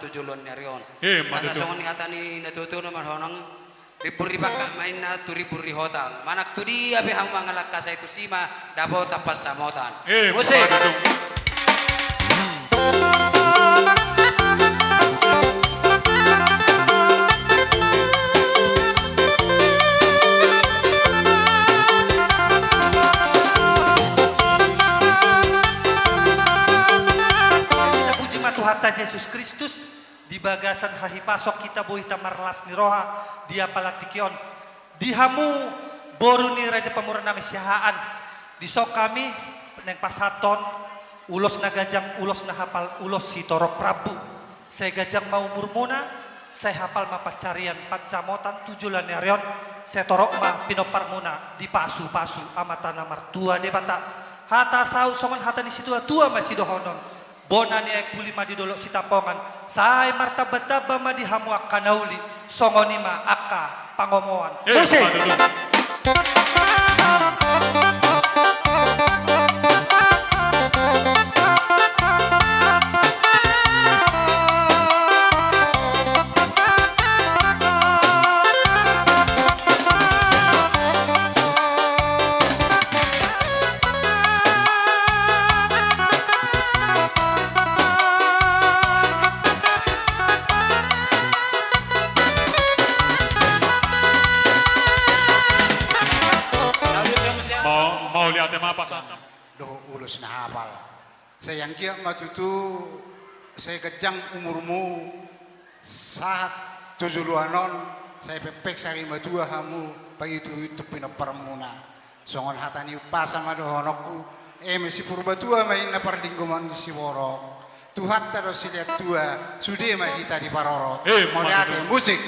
tujulon narion. Madu Nasa songon hatani natuto naman honong riburi baka main na turiburi hotang. Manak tudi abe hang mangalak ka sa itu sima dapat tapas samotan. Musik. Tuhan Yesus Kristus di bagasan hahi pasok kita boh kita marlas ni roha dia palatikion dihamu boru ni raja pamura nami sihaan di sok kami neng pasaton ulos na gajang ulos na hafal ulos si torok prabu saya gajang mau murmuna saya hafal mapacarian pancamotan tujulan nerion saya torok ma pinoparmuna di pasu-pasu amatan martua de bata hata sau songon hata ni situ tua masih dohonon Bonan ay pulima di dolok sitapongan say martabat-taba ma di hamuak kanauli songonima aka pangomoan. Musik. Doh ulus na hafal. Sayang kia matutu saya kejang umurmu saat 70-anon saya pepek sari madua hamu pagi itu pinoparmuna. Songon hatani pasama dohonokku mesi purbatua main na pardinggoman di siworo. Tuhan tado siliat tua sudah mah kita di parorot. Modate musik.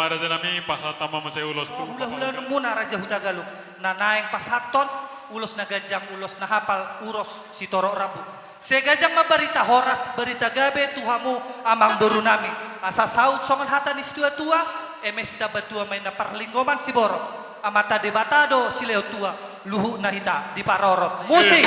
Raja nami pasatama masay ulos tu. Hula-hula muna raja hutagalog na naeng pasaton ulos na gajang ulos na hapal uros si toro rabu. Se gajang mabarita horas berita gabe tuhamu amang boru nami asa saut songan hata ni tua emes dabatua main na parlinggoman si borok amata debatado si leo tua luhu na hita di parorot. Musik.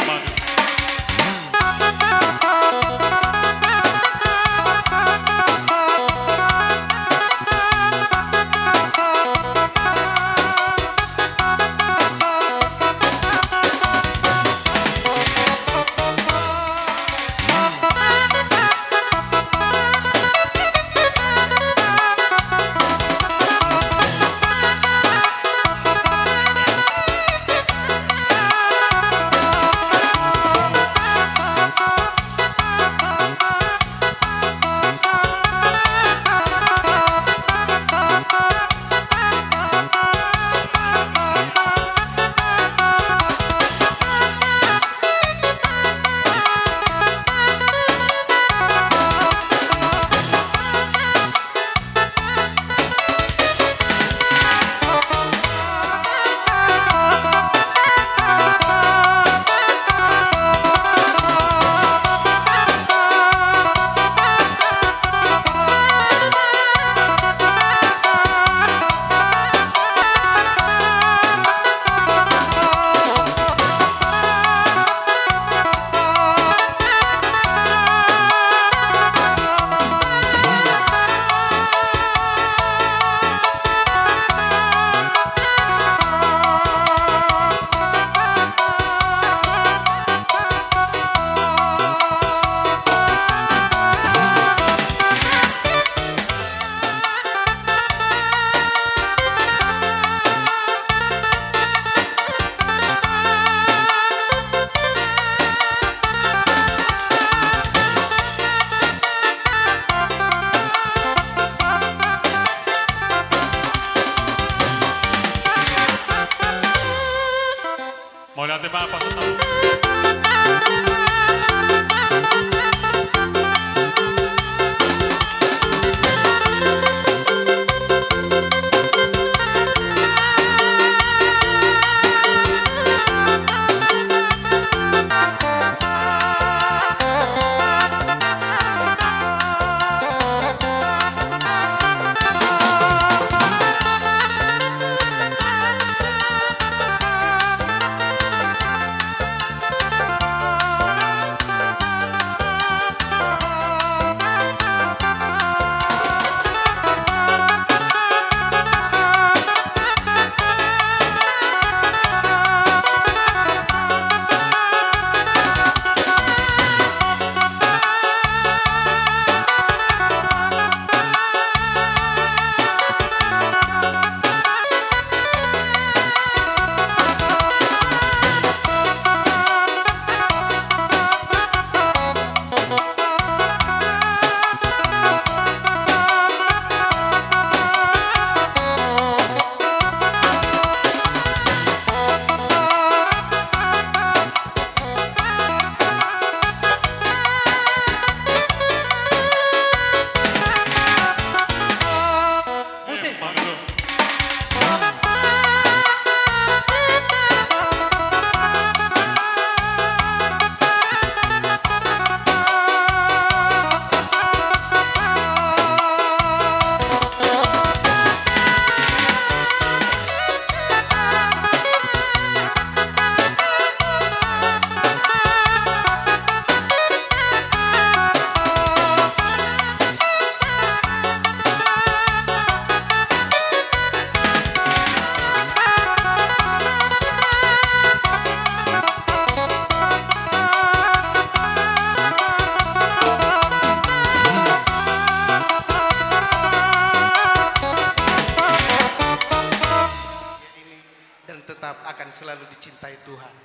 akan selalu dicintai Tuhan.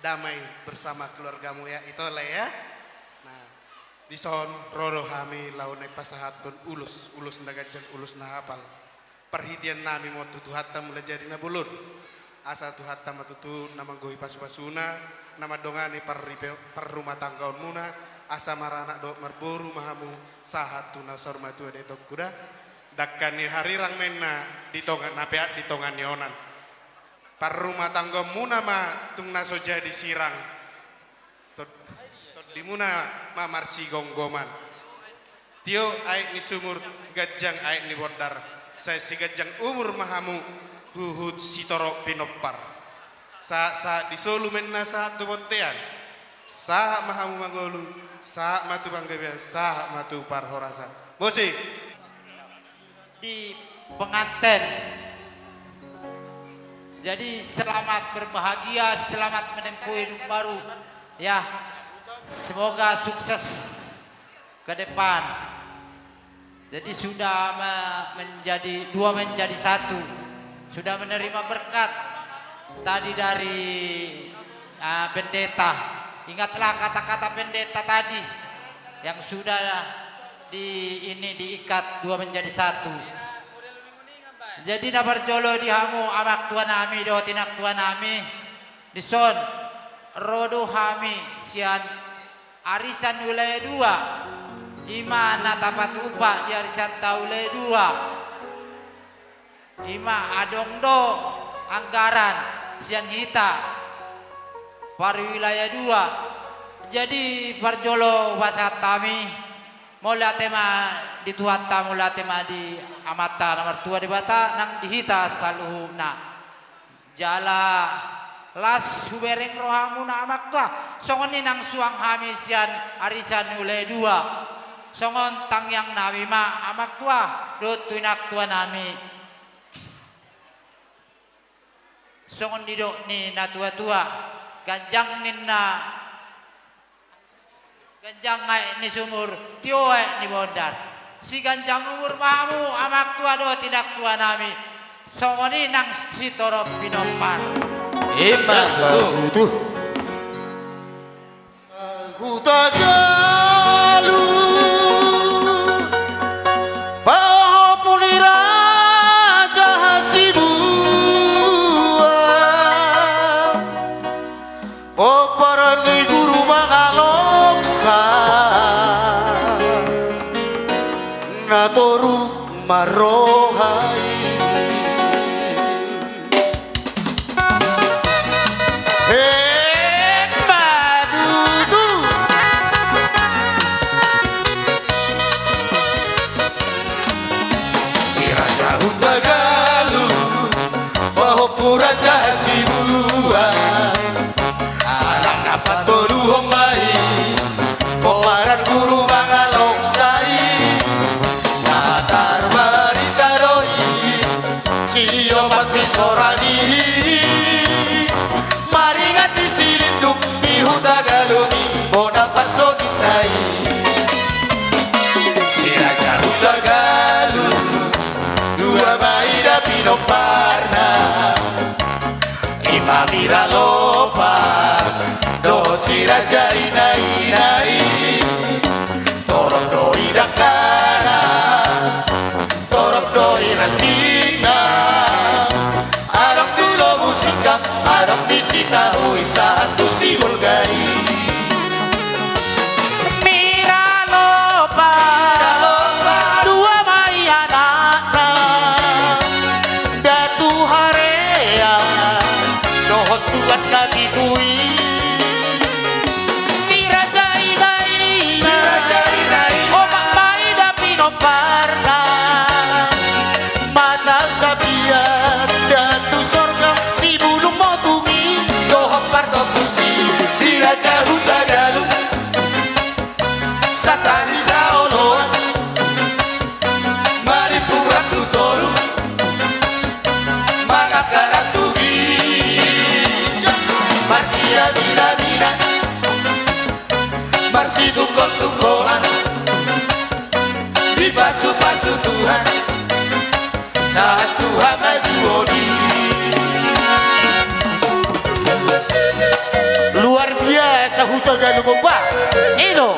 Damai bersama keluargamu ya, itu lah ya. Nah, di son roro kami launai pasahatun ulus nagajang ulus nahapal. Perhitian nami mo tutuhatta mula jadi nabulur. Asa tuhatta matutu nama gohi pasu-pasuna, nama dongani per rumah tanggaun muna, asa marana do merboru mahamu sahatu nasor matu ade tok kuda. Dakani harirang menna ditongan napeat ditongan yonan. Par rumah tangga muna ma tung naso jadi sirang. Tot di muna ma marsi gonggoman. Tio aik ni sumur gajang aik ni bodar. Saya si gajang umur mahamu huhud sitoro pinopar. Sa di solu menna sa tu bontean. Sa mahamu mangolu, sa matu banggabian, sa matu par horasan. Musik. Di pengantin. Jadi selamat berbahagia, selamat menempuh hidup baru. Ya, semoga sukses ke depan. Jadi sudah menjadi satu. Sudah menerima berkat tadi dari pendeta. Ingatlah kata-kata pendeta tadi yang sudah diikat dua menjadi satu. Jadi dapat jolo dihamu amak tuan nami do tinak tuan nami dison rodo hami sian arisan wilayah 2 imana tapat upah di arisan wilayah 2 ima adong do anggaran sian hita par wilayah 2. Jadi parjolo wasat kami mulai tema dituhatta mulai tema di amata nomor 2 di bata nang dihita saluhumna jala las hubereng rohamu na amak tua songon ni nang suang hamisian arisan ulai 2 songon tang yang nawi ma amak tua do tuinak tua nami songon didok ni na tua-tua ganjang ninna ganjang ngai ni sumur tioe ni bondar si ganjang umur mamu amak tua do tidak tua nami songoni nang sitoro pinompar iman tuh aku tagalu bahwa pulira jahasibu poparani guru mangaloksa natoru marohai madudu si raja Hundagalu bahwa pura jahasibua alam dapat toru homai poparan guru mangaloksai obat misorani maringat disirinduk di Hundagalu boda pasogitai si raja Hundagalu dua baida pinoparna imamira lopa do si raja inai torok do idakana torok do iratina arang disita satu si bulgai mira lopa dua mai anakna datu harea dohot tuan nabi kui si raja inai omak mai dapi noparna mata sabiat datu sorga si bulung motungi dohok pardo pusi si raja Hundagalu satani saoloan mari purak tutoru mangakarat tugi marsia bila-bila marsi tukol-tukolan di pasu-pasu Tuhan saat Tuhan maju odi buta galu bomba. Ino.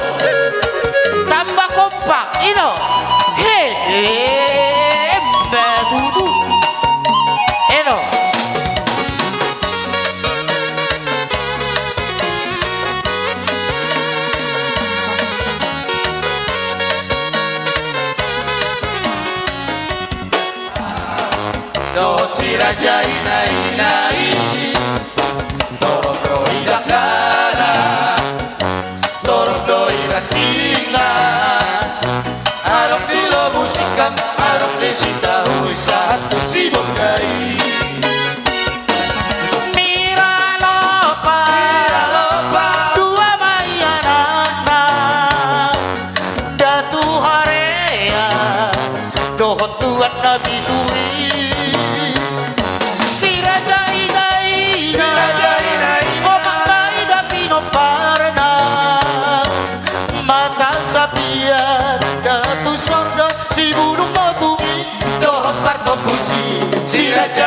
Tambah kompak. Ino. Bedudu. Ino. Do si raja inai dorong do idakala dorong do iratina arok dilo musikam arok desita usahat tu si bongkai Mira lopa. Dua mayanana. Datu harea. Dohot tuan nabi duri. Si raja inaina. Omak maida pino parna. Mata sapian. Datu sorga si burung motumi. dohot parto pusi si raja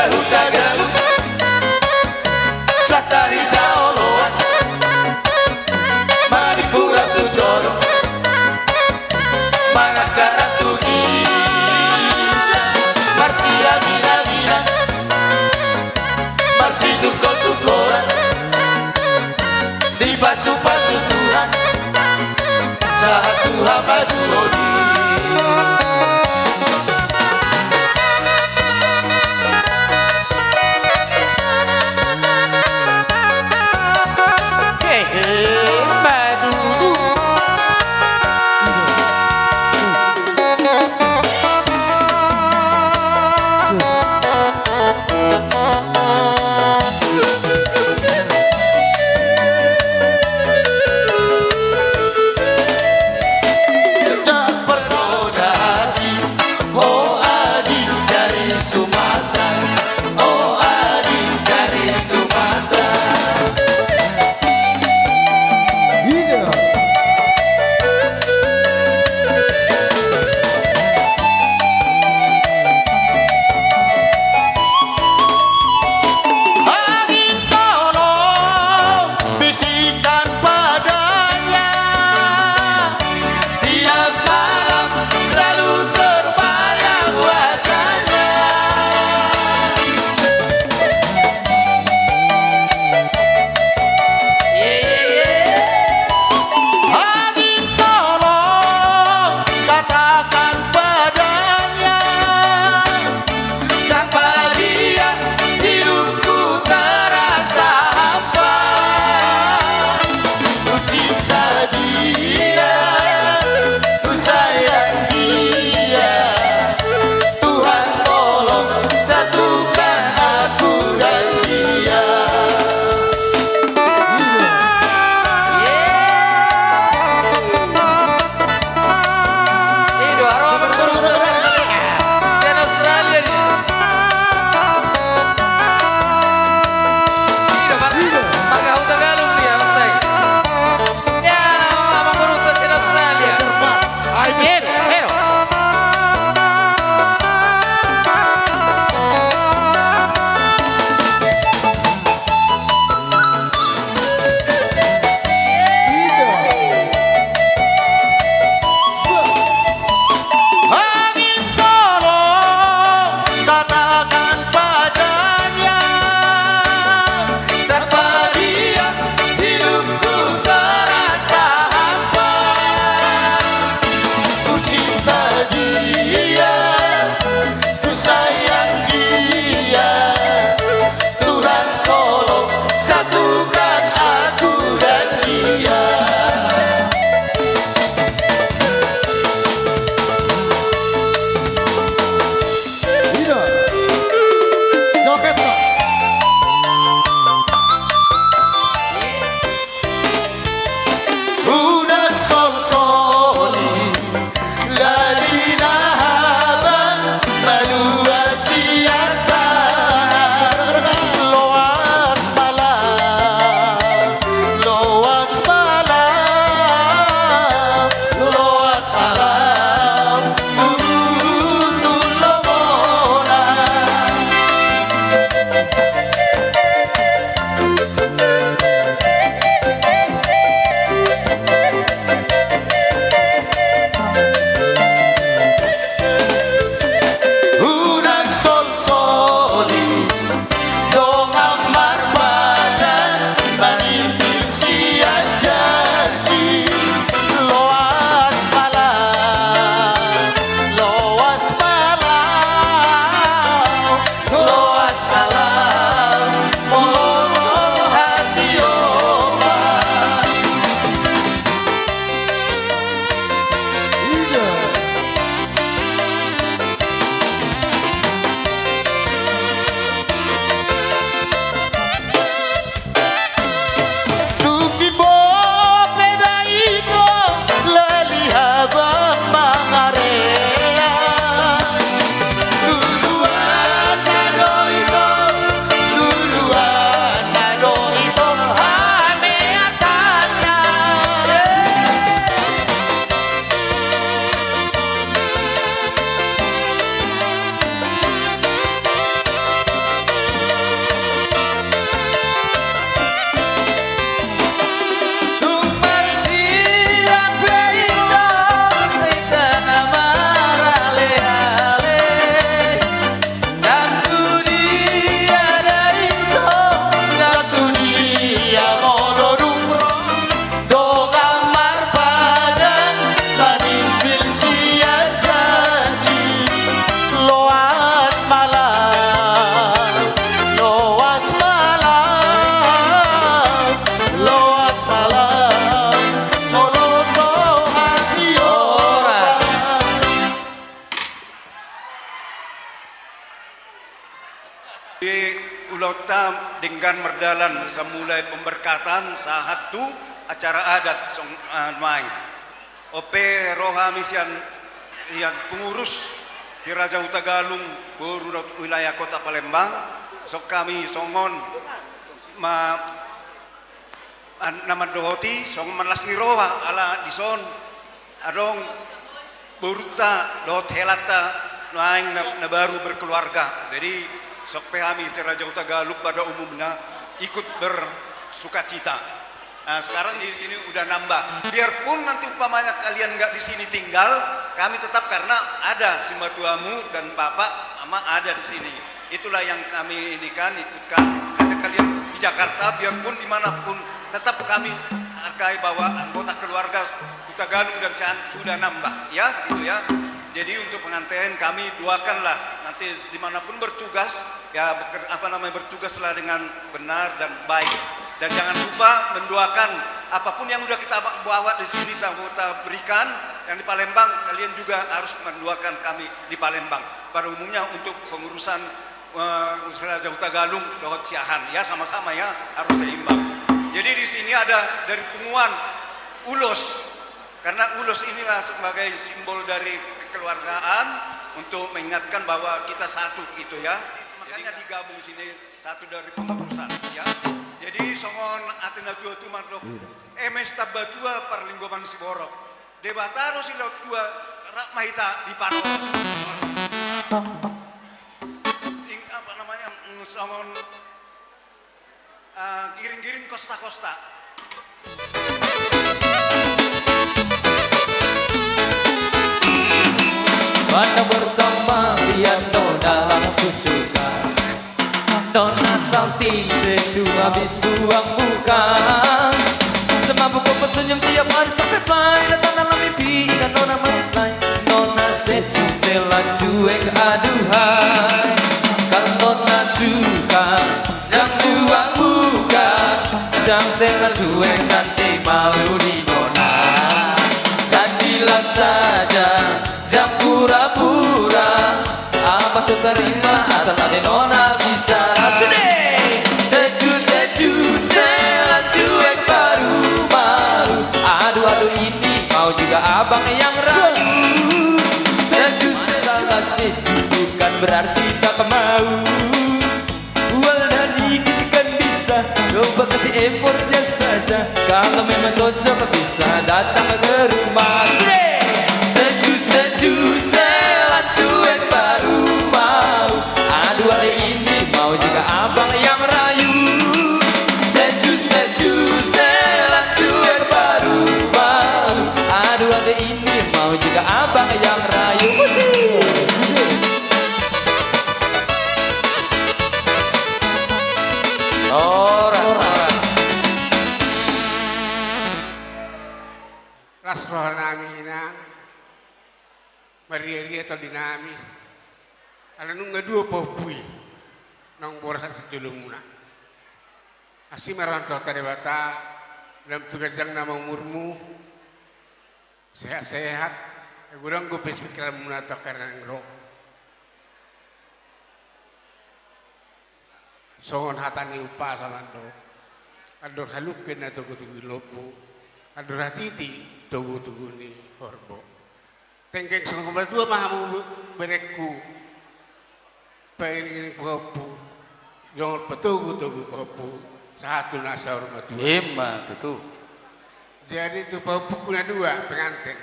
Di ulota dengan merdalan semulai pemberkatan sahat tu acara adat song nuai. Ope roha misian yang pengurus di Raja Utagalung Boru wilayah Kota Palembang. Sok kami songon nama dohoti song malas ni roha ala dison adong boruta dot helata nuai na baru berkeluarga. Jadi sok kami Raja Utagalung pada umumnya ikut bersukacita. Nah, sekarang di sini udah nambah. Biarpun nanti umpamanya kalian nggak di sini tinggal, kami tetap karena ada si mertuamu dan bapak ama ada di sini. Itulah yang kami ini kan ikutkan. Makanya kalian di Jakarta biarpun dimanapun tetap kami hargai bahwa anggota keluarga Utagalung dan Siahaan sudah nambah, ya gitu ya. Jadi untuk pengantin kami doakanlah nanti dimanapun bertugas ya bertugaslah dengan benar dan baik, dan jangan lupa mendoakan apapun yang udah kita bawa di sini kita berikan yang di Palembang, kalian juga harus mendoakan kami di Palembang pada umumnya untuk pengurusan Raja Utagalung Dohot Siahaan ya, sama-sama ya harus seimbang. Jadi di sini ada dari punguan ulos, karena ulos inilah sebagai simbol dari kekeluargaan untuk mengingatkan bahwa kita satu gitu ya. Makanya digabung sini satu dari pengurusan ya. Jadi songon atina tua tu mandok emes tabatua parlinggoman siborok. Debataro sila tua rak mahita di pano. Apa namanya songon giring-giring kosta-kosta. Mana bertambah biar nona susukan, nona salting sedu habis buang muka. Semampu kau tersenyum tiap hari sampai pagi datang dalam mimpi, dan nona manis lain, nona statue setelah cuek aduhai. Kalau nona suka jangan buang muka, jangan setelah cuek nanti malu di nona. Jadilah saja jangan pura-pura, apa terima asal ada nona bicara. Seduh, setelah cuek baru malu. Aduh ini mau juga abang yang ragu. Seduh, salah setuju bukan berarti tak mau. Walau dikit kan bisa, coba kasih effortnya saja. Kalau memang cocok bisa datang ke rumah. Seduh, setelah cuek baru mau. Aduh hari ini mau juga abang yang rayu. Seduh, setelah cuek baru mau. Aduh hari ini mau juga abang yang rayu. Orang Ras roh nami inang Maria atau dinami ala nungga dua popui nong borhan sejulung muna asih meranto tadi bata dalam tugas yang nama umurmu sehat-sehat gurang gue pikiran muna atau karena ngerok songon hatani upah sama do ador halukin atau kutugi lopo ador hatiti tugu ni horbo tengkeng songon berdua mahamu bereku pengiring kopu jangan petugu kopu satu nasa hormat Ima itu. jadi itu kopu kuna dua pengantin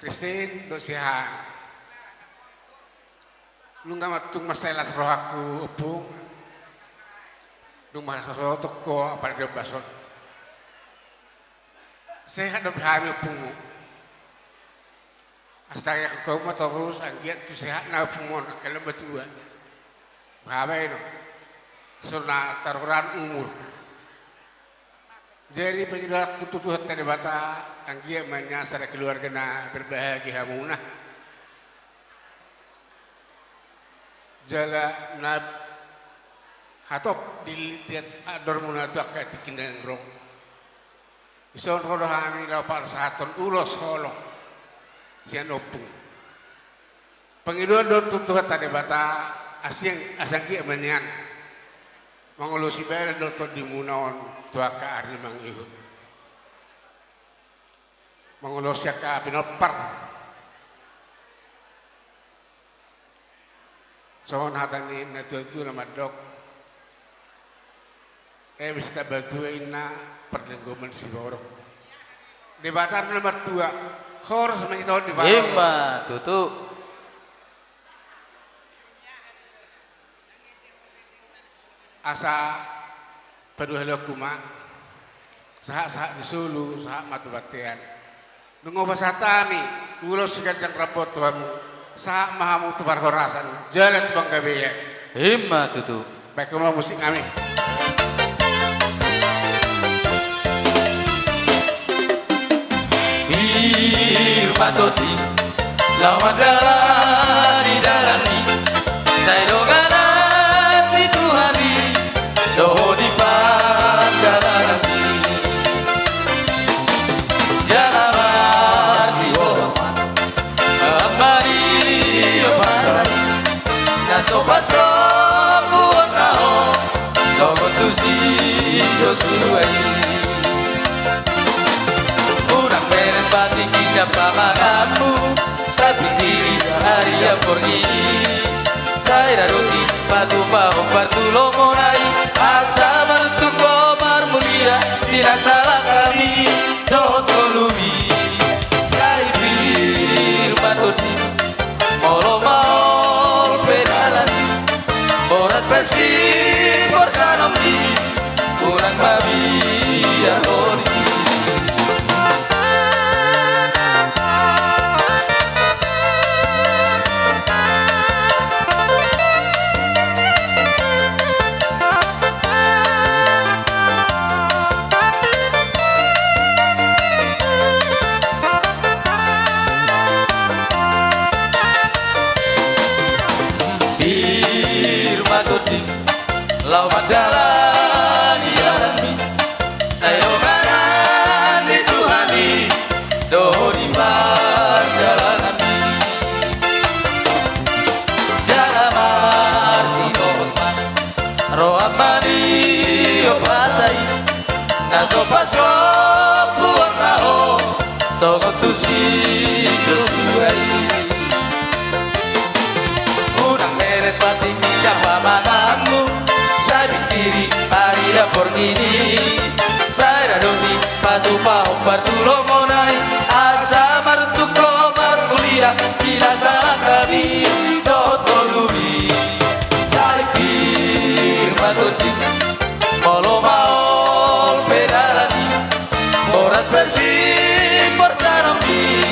Kristin do Siahaan lu nggak matung masalah roh aku opung lu malah roh toko apa dia bason sehat dan berhamil pungu astaga kau mah terus anggiat tu sehat na pungon kalau betuan berhamil no surna taruhan umur jadi penjelas kututuhan tadi bata anggiat menyasar keluarga na berbahagia munah jala nab hatop dilihat ador munatak katikin dan rong ison rodo hami lapar sahaton ulos holong sian opung pengiluan do tutuhat tadi bata asang ki amanian mangulusi bayar doktor di munaon tua ka ari mangihu mangulusi ka pinopar sohon hatani na tu nama dok bisa bantuin na perlenggoman si borok di batar nomor 2 harus menitau di batar Ima tutu. asa paduhalo kuma sahak di Sulu sahak matu batian nunggu pasatami ulos gajang rapot tuamu sahak mahamu tubar horasan jalan tubang kabeye Ima tutu. baik kamu musik kami Patoti lawan di darani saya doganan di Tuhani doho di panggalani jalan si hormat amari opari naso paso buon nao sogo tusi josuai urang beren pati kita pamagamu sapi diri hari yang pergi saya roti patu pahok partulo monai asa mertu komar mulia tidak salah kami doto lumi saya bir patoti molo maol pedalan borat pesi borsanam di kurang babi ya ori lawan dalan dialami saya ogaran di Tuhani doho di panggalani jalamar si hormat rohamani opatai naso paso buon nao sogo tusi josuai unang meret pati siapa manamu diri hari dapur ini saya doti patu pahok partulo monai asa martu komar kuliah kila salah kami doto lumi saya firma toti molo maol pedalani borat bersih bersanambi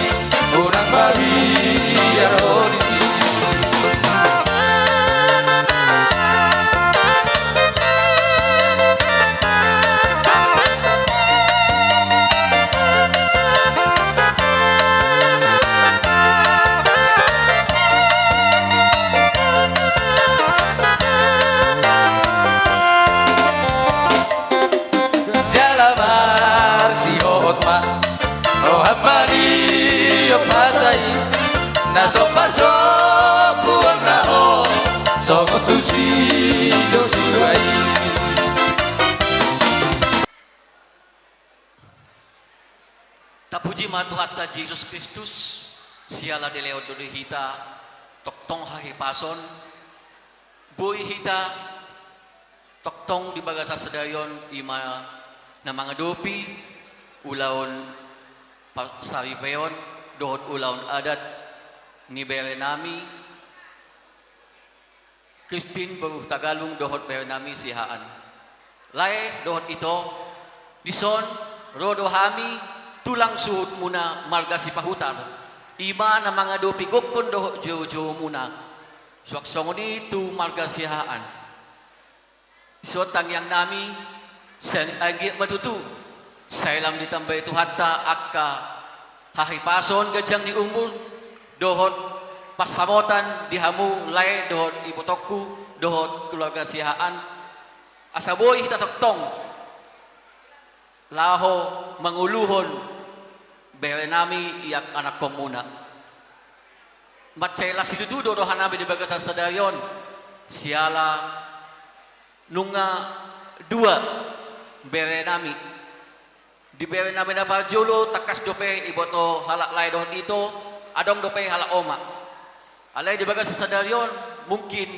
unang babi yaroni naso paso buon nao sogo tusi josuai tapuji matu hatta Yesus Kristus siala de leo do hita toktong hahi pason boy hita toktong di bagasa sedayon ima na mga dopi ulaon sawi peon dohot ulaon adat ni Berenami Christine Baruh Tagalung dohot Berenami sihaan lae dohot ito dison rodohami tulang suhut muna marga si pahutar ima na mga dopi gokon dohot jojo muna suaksongo dito marga sihaan iso tangyang nami sen agi matutu sailam ditambay tu hatta akka hahipason gajang ni umur dohot pasamotan dihamu lae dohot ibutokku dohot keluarga sihaan asaboy hita toktong laho manguluhon Berenami iyak anak komuna matcela si dudu dohan nabi di bagasan sadayon siala nunga dua bere nami di bere nami na parjolo takas dope iboto halak lai doh dito adong dope halak oma alai di bagas sadarion mungkin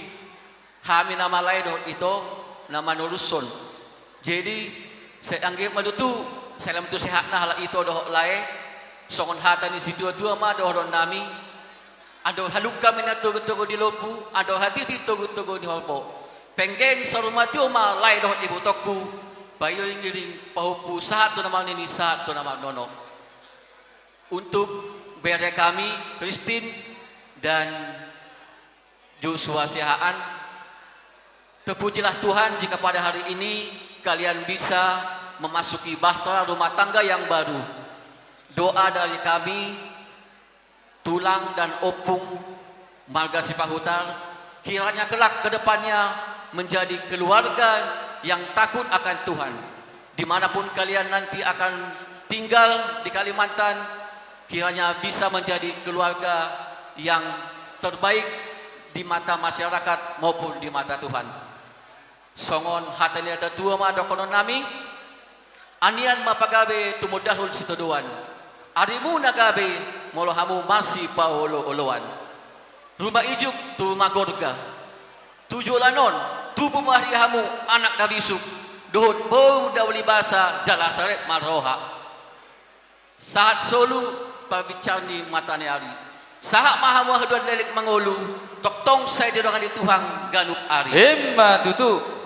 hami nama lai doh itu nama nuruson jadi saya anggap madutu saya lam tu sehat na halak itu doh lai songon hata ni situ dua ma doh nami ado haluk kami na tugu di lopu ado hati di tugu di holpo penggeng saruma tu ma lai doh ibu toku bayo ngiring pahupu saat tu nama nini saat tu nama nono untuk bere kami Christine dan Joshua Sihaan terpujilah Tuhan jika pada hari ini kalian bisa memasuki bahtera rumah tangga yang baru doa dari kami Tulang dan Opung Marga Sipahutar kiranya kelak ke depannya menjadi keluarga yang takut akan Tuhan dimanapun kalian nanti akan tinggal di Kalimantan kiranya bisa menjadi keluarga yang terbaik di mata masyarakat maupun di mata Tuhan songon hatani ada tua ma dokonon nami anian mapagabe tumudahul situduan arimu nagabe molohamu masih paolo-oloan rumah ijuk tu rumah gorga tujuh lanon tu pemahrihamu anak nabisuk dohut bau dawli basa jala saret maroha saat solu pabicani matane ari sahat mahamu haduan delik mangolu toktong saya didokan di Tuhan ganuk ari Emma tutu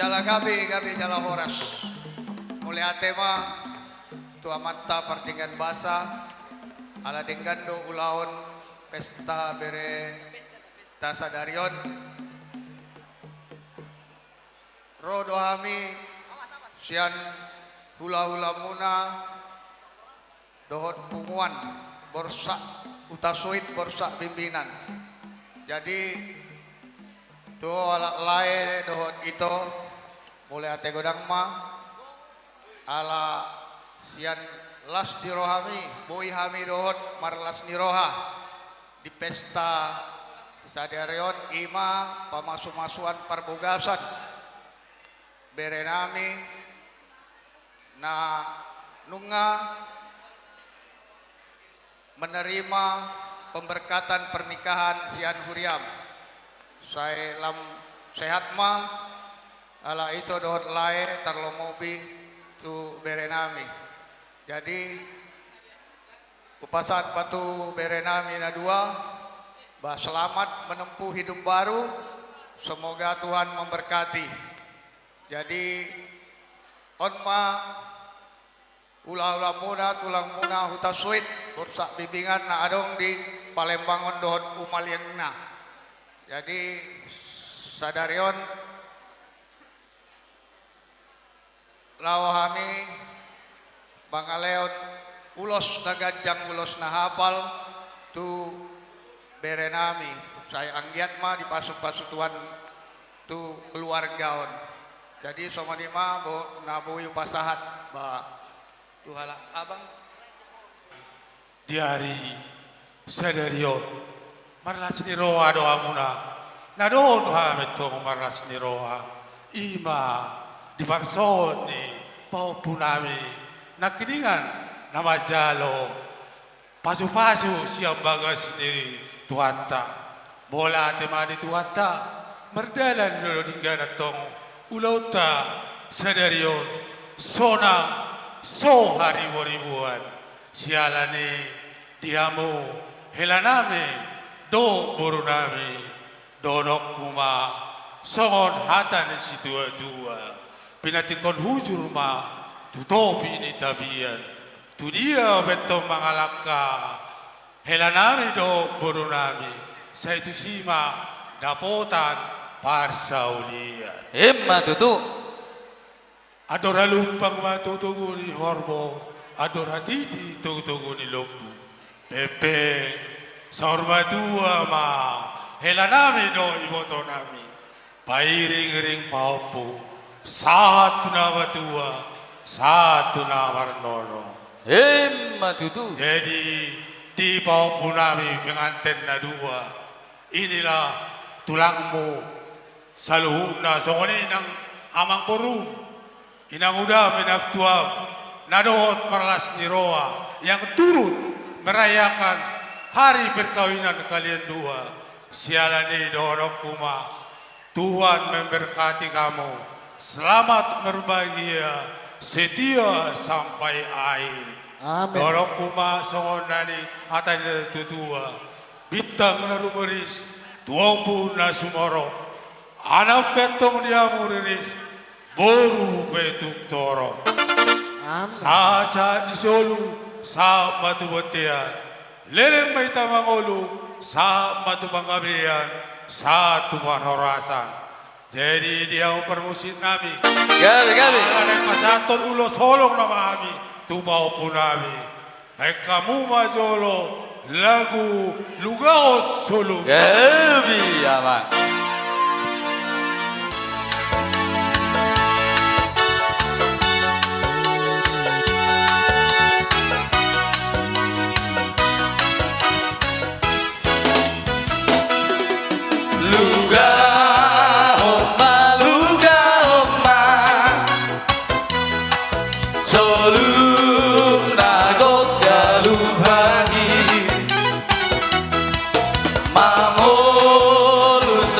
jala gabi jala horas. Mulai tema tua mata pertinggan basa ala denggando ulaon pesta bere tasadarion. Rodo hami sian hula-hula muna dohot punguan borsa utasuit borsa pimpinan. Jadi tu ala lae dohot itu mulai ate godang ma ala sian las di rohami boi hami dohot marlas ni roha di pesta sadarion ima pamasu-masuan parbogasan berenami na nunga menerima pemberkatan pernikahan sian huriam saya lam sehat ma ala itu dohot lae tarlomobi tu berenami. Jadi upasan batu berenami na dua bah selamat menempuh hidup baru, semoga Tuhan memberkati. Jadi onma ulah-ulah muda tulang muna hutasuit bursak bimbingan na adong di Palembangon dohot umaliengna. Jadi sadarion lawahami bangaleon ulos na ganjang ulos na hapal tu berenami saya anggiat ma dipasuk-pasuk tuan tu keluargaon. Jadi somanima bo nabuyu pasahat ba tuhala abang di hari sadarion marlas ni roa doa muna na doa doa metong marlas ni roa ima di Varsoni pau punami nakiningan nama jalo pasu-pasu siang bagas ni tuanta bola tema di tuanta merdalan dulu hingga datang ulauta sadarion sonang so hari ribuan sialani diamu helaname do borunami donok kuma songon hatan situ dua pinatikon hujur ma tutopi ni tabian tu dia beto mangalaka helanami do borunami sa itu sima dapotan parsaulian Emma tutu adora lumpang ma tutugu ni horbo adora titi tutugu ni lopu pepe sorba dua ma helanami do ibotonami pairing-ring paupu satu nama tua, satu nama nono. Emma tutu. Jadi di bawah punami pengantin na dua. Inilah tulangmu saluhuna songoni nang amang porum. Inang udah minak tuam nadohot marlas niroa yang turut merayakan hari perkawinan kalian dua. Sialani dorok kuma. Tuhan memberkati kamu. Selamat berbahagia, setia sampai akhir. Amin. Dorok kuma songonani atanya tutua. Bintang na rumeris, tuombu na sumoro. Anak petong dia muriris, boru petuk toro. Saat di Solo, sa matubatian. Lelem may tamangolu, sa matubanggabian, sa tumanhorasan. Jadi dia permusin nabi. Gabi. Ada pasaton ulo solong nama kami. Tubau pun nabi. Baik kamu majolo lagu lugaot solo. Gabi aman. Mamulus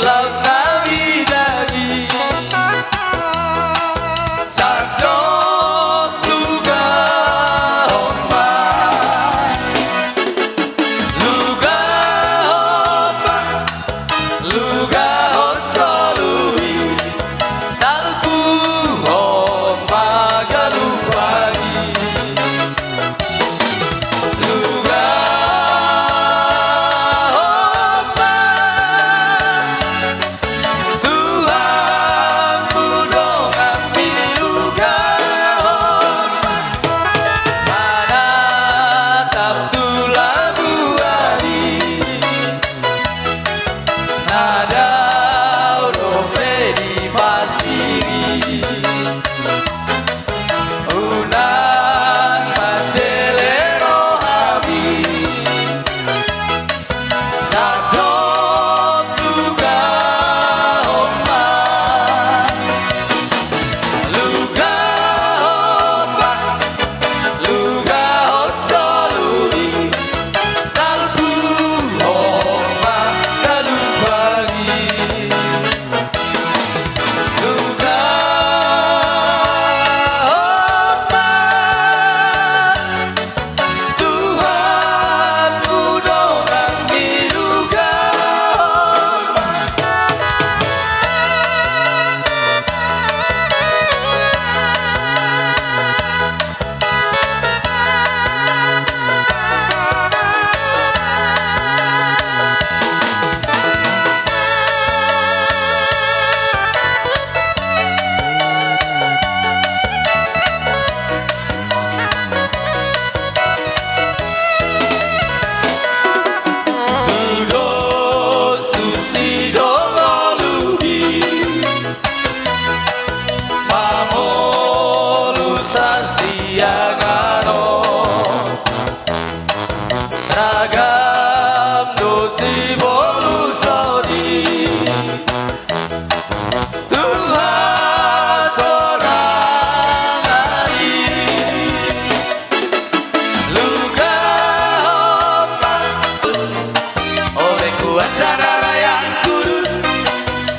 kuasa darah yang kudus.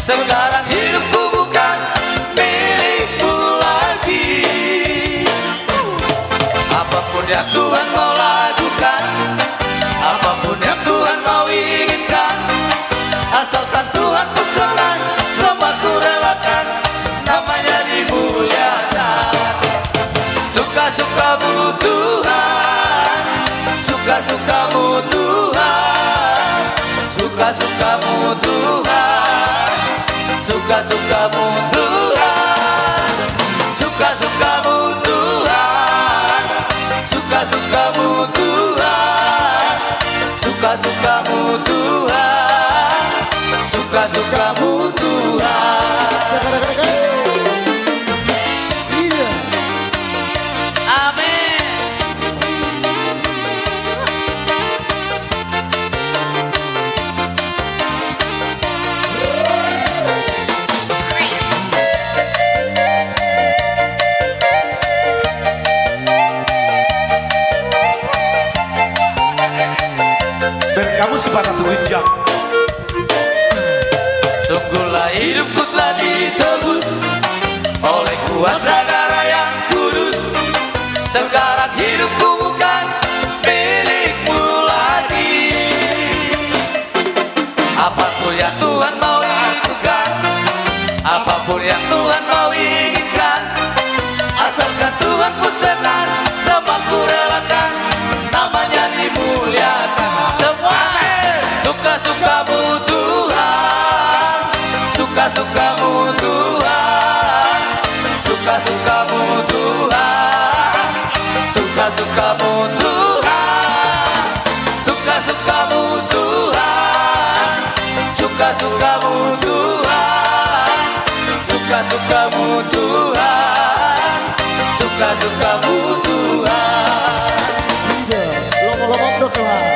Sekarang hidupku bukan milikmu lagi. Apapun yang Tuhan mau lakukan, apapun yang Tuhan mau inginkan, asalkan Tuhan ku senang, semua ku relakan, namanya dimuliakan. Suka-sukamu Tuhan, suka-sukamu Tuhan, suka-sukamu Tuhan, suka-sukamu Tuhan, suka-sukamu Tuhan, suka-sukamu Tuhan, suka-sukamu Tuhan, suka-sukamu Tuhan. Amin. Dan kamu sebatang tunjang. Sungguhlah hidupku telah ditebus oleh kuasa darah yang kudus. Sekarang hidupku bukan milikmu lagi. Apapun yang Tuhan mau lakukan, apapun yang Tuhan mau inginkan, asalkan Tuhan pun senang, semua ku relakan, namanya dimuliakan. Semua suka-sukamu Tuhan, suka-sukamu Tuhan, suka-sukamu Tuhan, suka-sukamu Tuhan, suka-sukamu Tuhan, suka-sukamu Tuhan, suka-sukamu Tuhan, suka-sukamu Tuhan. Lomong-lomong Tuhan.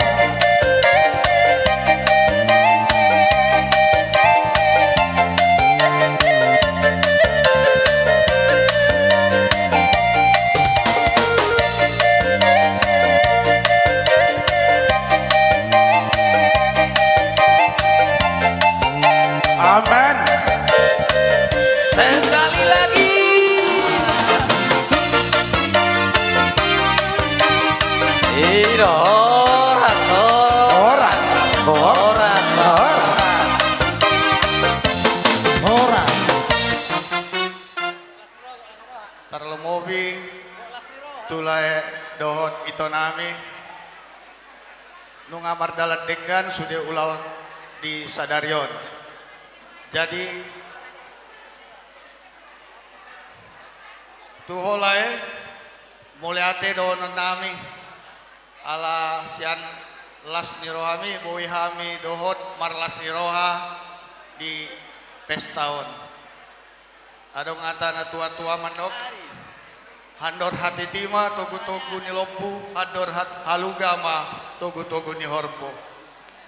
Amin. Sekali lagi. Oras, oras, oras, Orang. Tarlo mobi, tulay dohot ito nami. Nung amar dalat dengan sudah ulang di Sadarion. Jadi tuholay muliate dohonon nami ala sian las nirohami boy hami dohot marlas niroha di pestaon. Adong ata na tua-tua manok handor hati tima togu-togu ni lompu handor haluga ma togu-togu ni horpo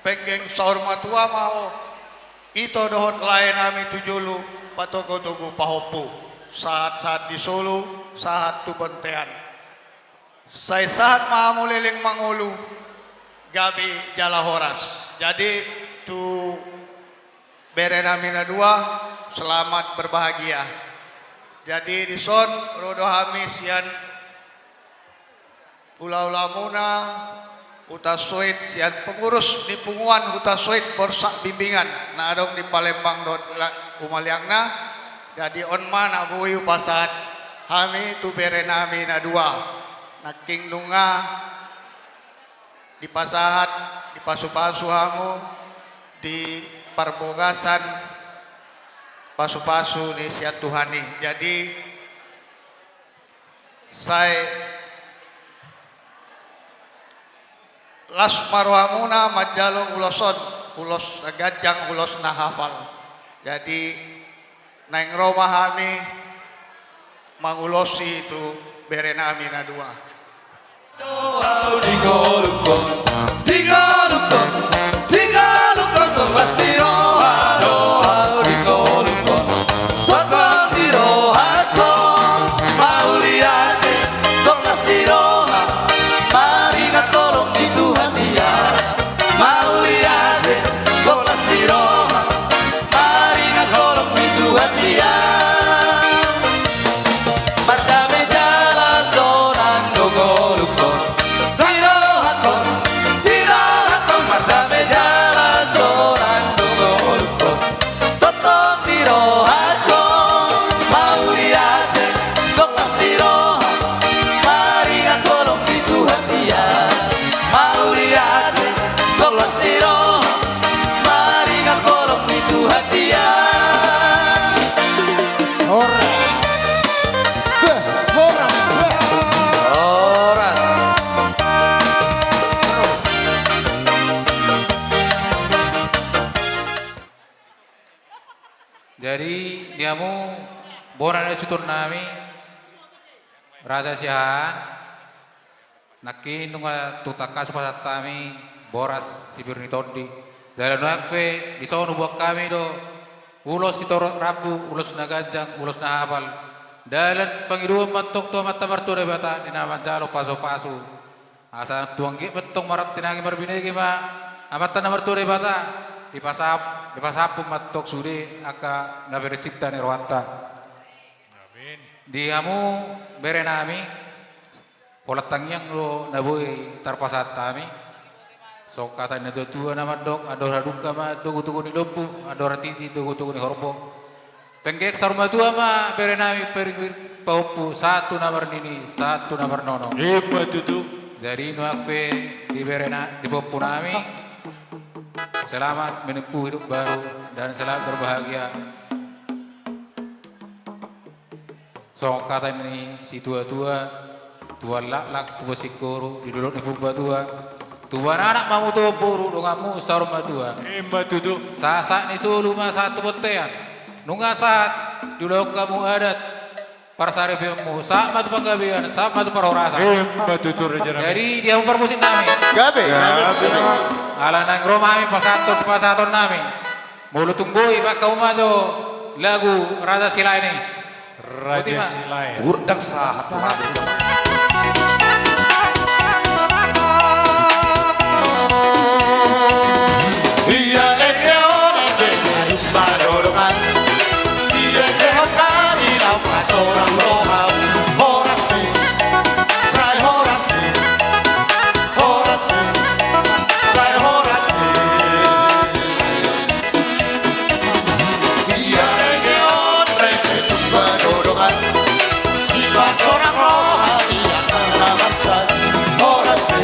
penggeng saur matua mau ito dohot lain nami tujulu patogo-togu pahopu saat-saat di Solo saat tu bentean say saat mahamuliling mangulu gabi jala horas jadi tu bere nami na dua selamat berbahagia. Jadi di son rodo hami sian ula-ula muna utasoit sian pengurus di punguan utasoit borsak bimbingan na adong di Palembang dot umaliangna jadi onman abui pasat hami tu bere nami na dua naking dunga di pasahat di pasu-pasu hamu di parbogasan pasu-pasu ni siat Tuhani. Jadi saya las marwamuna majalo uloson ulos gajang ulos nahafal. Jadi naing Roma hami mangulosi itu berenami na dua. Tuhan dia Mardame jalan seorang dogolukon Dirohakon Mardame jalan seorang dogolukon Toton dirohakon Mau lihat doktas dirohakon Mari ngakolong di Tuhan dia Mau lihat doktas dirohakon Mari ngakolong di Tuhan dia Jadi diamu boran ada sutur nami Raja Sihan Naki nunga tutaka supasat kami boras sipirni todi Dalam nakpe di sono buat kami do ulos itu rabu ulos nagajang ulos nahapal dalam pengiduan matok tua mata martu debata di nama jalo pasu asa tuanggi betong marat tinangi marbinegi ma amatan martu debata di pasap matok sudi aka navere cipta ni rohata di hamu berenami polatang yang lo nabui tarpasat kami so kata ni tua nama dok adora duka ma tugu ni lopu adora titi tugu ni horbo penggek sarma tua ma berenami perigir paupu satu nomor nini satu nomor nono Hebat itu. jadi nuakpe di berena di popu nami selamat menempuh hidup baru dan selamat berbahagia so kata ini si tua lak tua sikoro di dulu ni purba tua Tuan anak mamu tu buru dongamu sarma tua. Hebat itu. Sasak ni sulu ma satu botean. Nunga saat dulu kamu adat parsari pemu sama tu panggabian sama tu parorasan. Hebat itu rencana. Jadi dia mempermusik nami. Gabe. Ala nang romami pasaton nami. Mulu tunggui pak kau majo lagu Raja Sila ini. Raja Sila. Urdak sahat. Dia orang dengan sadorongan. Dia kami lawan seorang roham. Horas me, saya horas me, saya horas me. Dia orang dengan sadorongan. Siapa seorang roham dia akan saya horas me,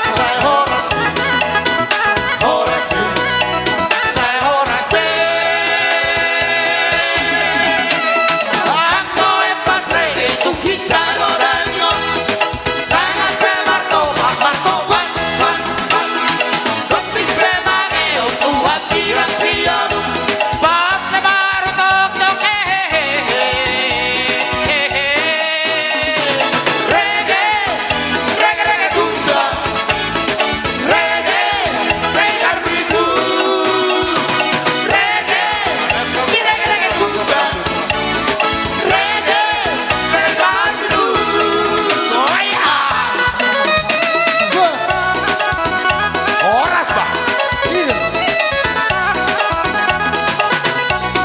saya horas me.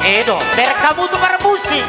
Edo, biar kamu tukar musik.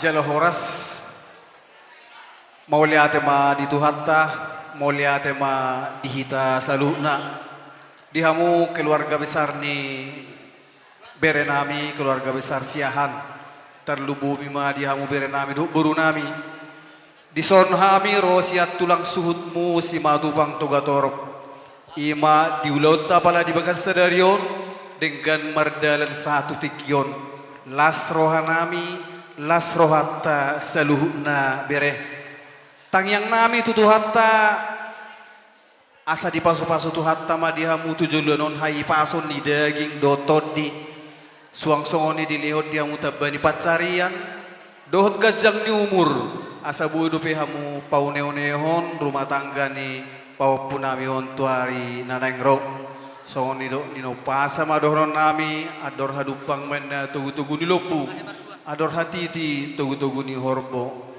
Jalo horas mau lihat ma di Tuhanta mau lihat ma dihita saluna dihamu keluarga besar ni berenami keluarga besar Siahan terlubumi ma dihamu berenami buru nami dison hami rosiat tulang suhutmu si matubang togatorop ima diulauta pala di bagas sedarion dengan mardalan satu tikion las rohanami las rohatta saluhna bere tangyang nami tutuhatta asa di pasu-pasu tuhatta madihamu tujulunon hai pason ni daging dotodi suang songoni dilihot dihamu tabani pacarian dohot gajang ni umur asa budu pehamu pauneonehon rumah tangga ni pau punami on tuari nanengro songoni do nino pasa madohron nami ador hadupang mena tugu-tugu ni lopu ador hatiti tugu-tugu ni horbo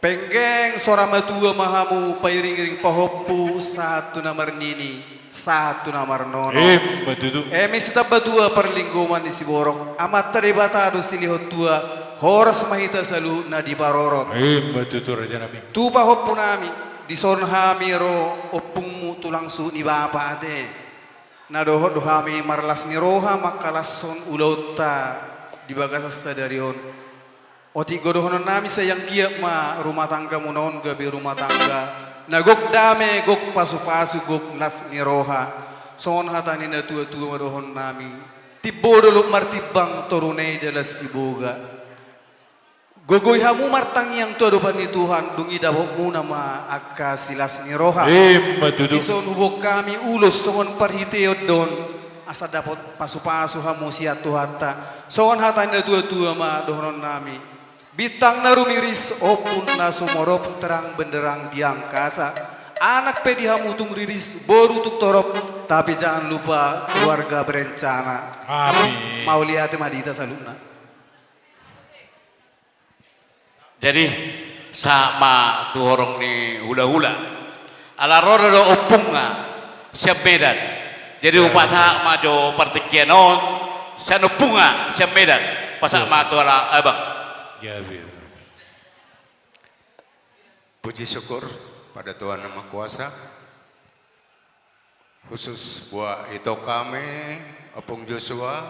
penggeng sora matua mahamu pairing-ring pahoppu satu namar nini satu namar nono Betutu. misita badua perlingkuman di siborok amat teribata do silihot tua horas mahita salu na di parorot Betutu Raja Nabi. tu pahoppu nami di son hamiro opungmu tulang su ni bapa ade na dohot dohami marlas ni roha makalas son ulauta di bagasa sadarion oti godohonon nami sayang giyak ma rumah tangga munon gabi rumah tangga nagok dame gok pasu-pasu gok las ni roha son hatani na tua-tua madohon nami tibodo lo martibang torunei dalas iboga gogoy hamu martang yang todo pani Tuhan dungi dawok mu nama akka silas ni roha ison hubok kami ulos songon parhiteod don asa dapat pasu-pasu hamu siat Tuhatta son hatani na tua-tua ma dohonon nami bintang na rumiris opun na sumorop terang benderang di angkasa anak pedi hamutung riris boru tuk torop tapi jangan lupa keluarga berencana Amin. mau lihat madita saluna Jadi sama tu orang ni hula-hula ala rodo do opunga siap medan jadi upasa majo pertikianon siap opunga siap medan pasak ma tu ala abang puji syukur pada Tuhan Yang Maha Kuasa khusus buat itu kami Opung Joshua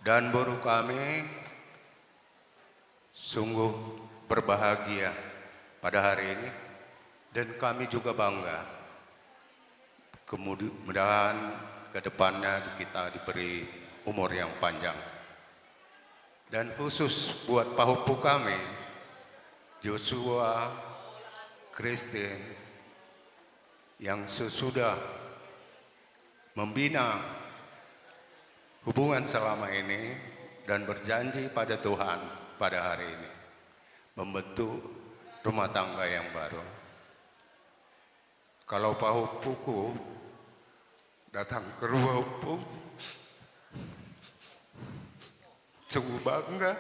dan baru kami sungguh berbahagia pada hari ini dan kami juga bangga kemudian ke depannya kita diberi umur yang panjang dan khusus buat pahupu kami Joshua Christine yang sesudah membina hubungan selama ini dan berjanji pada Tuhan pada hari ini membentuk rumah tangga yang baru. Kalau pahupuku datang ke rumah hukum sungguh bangga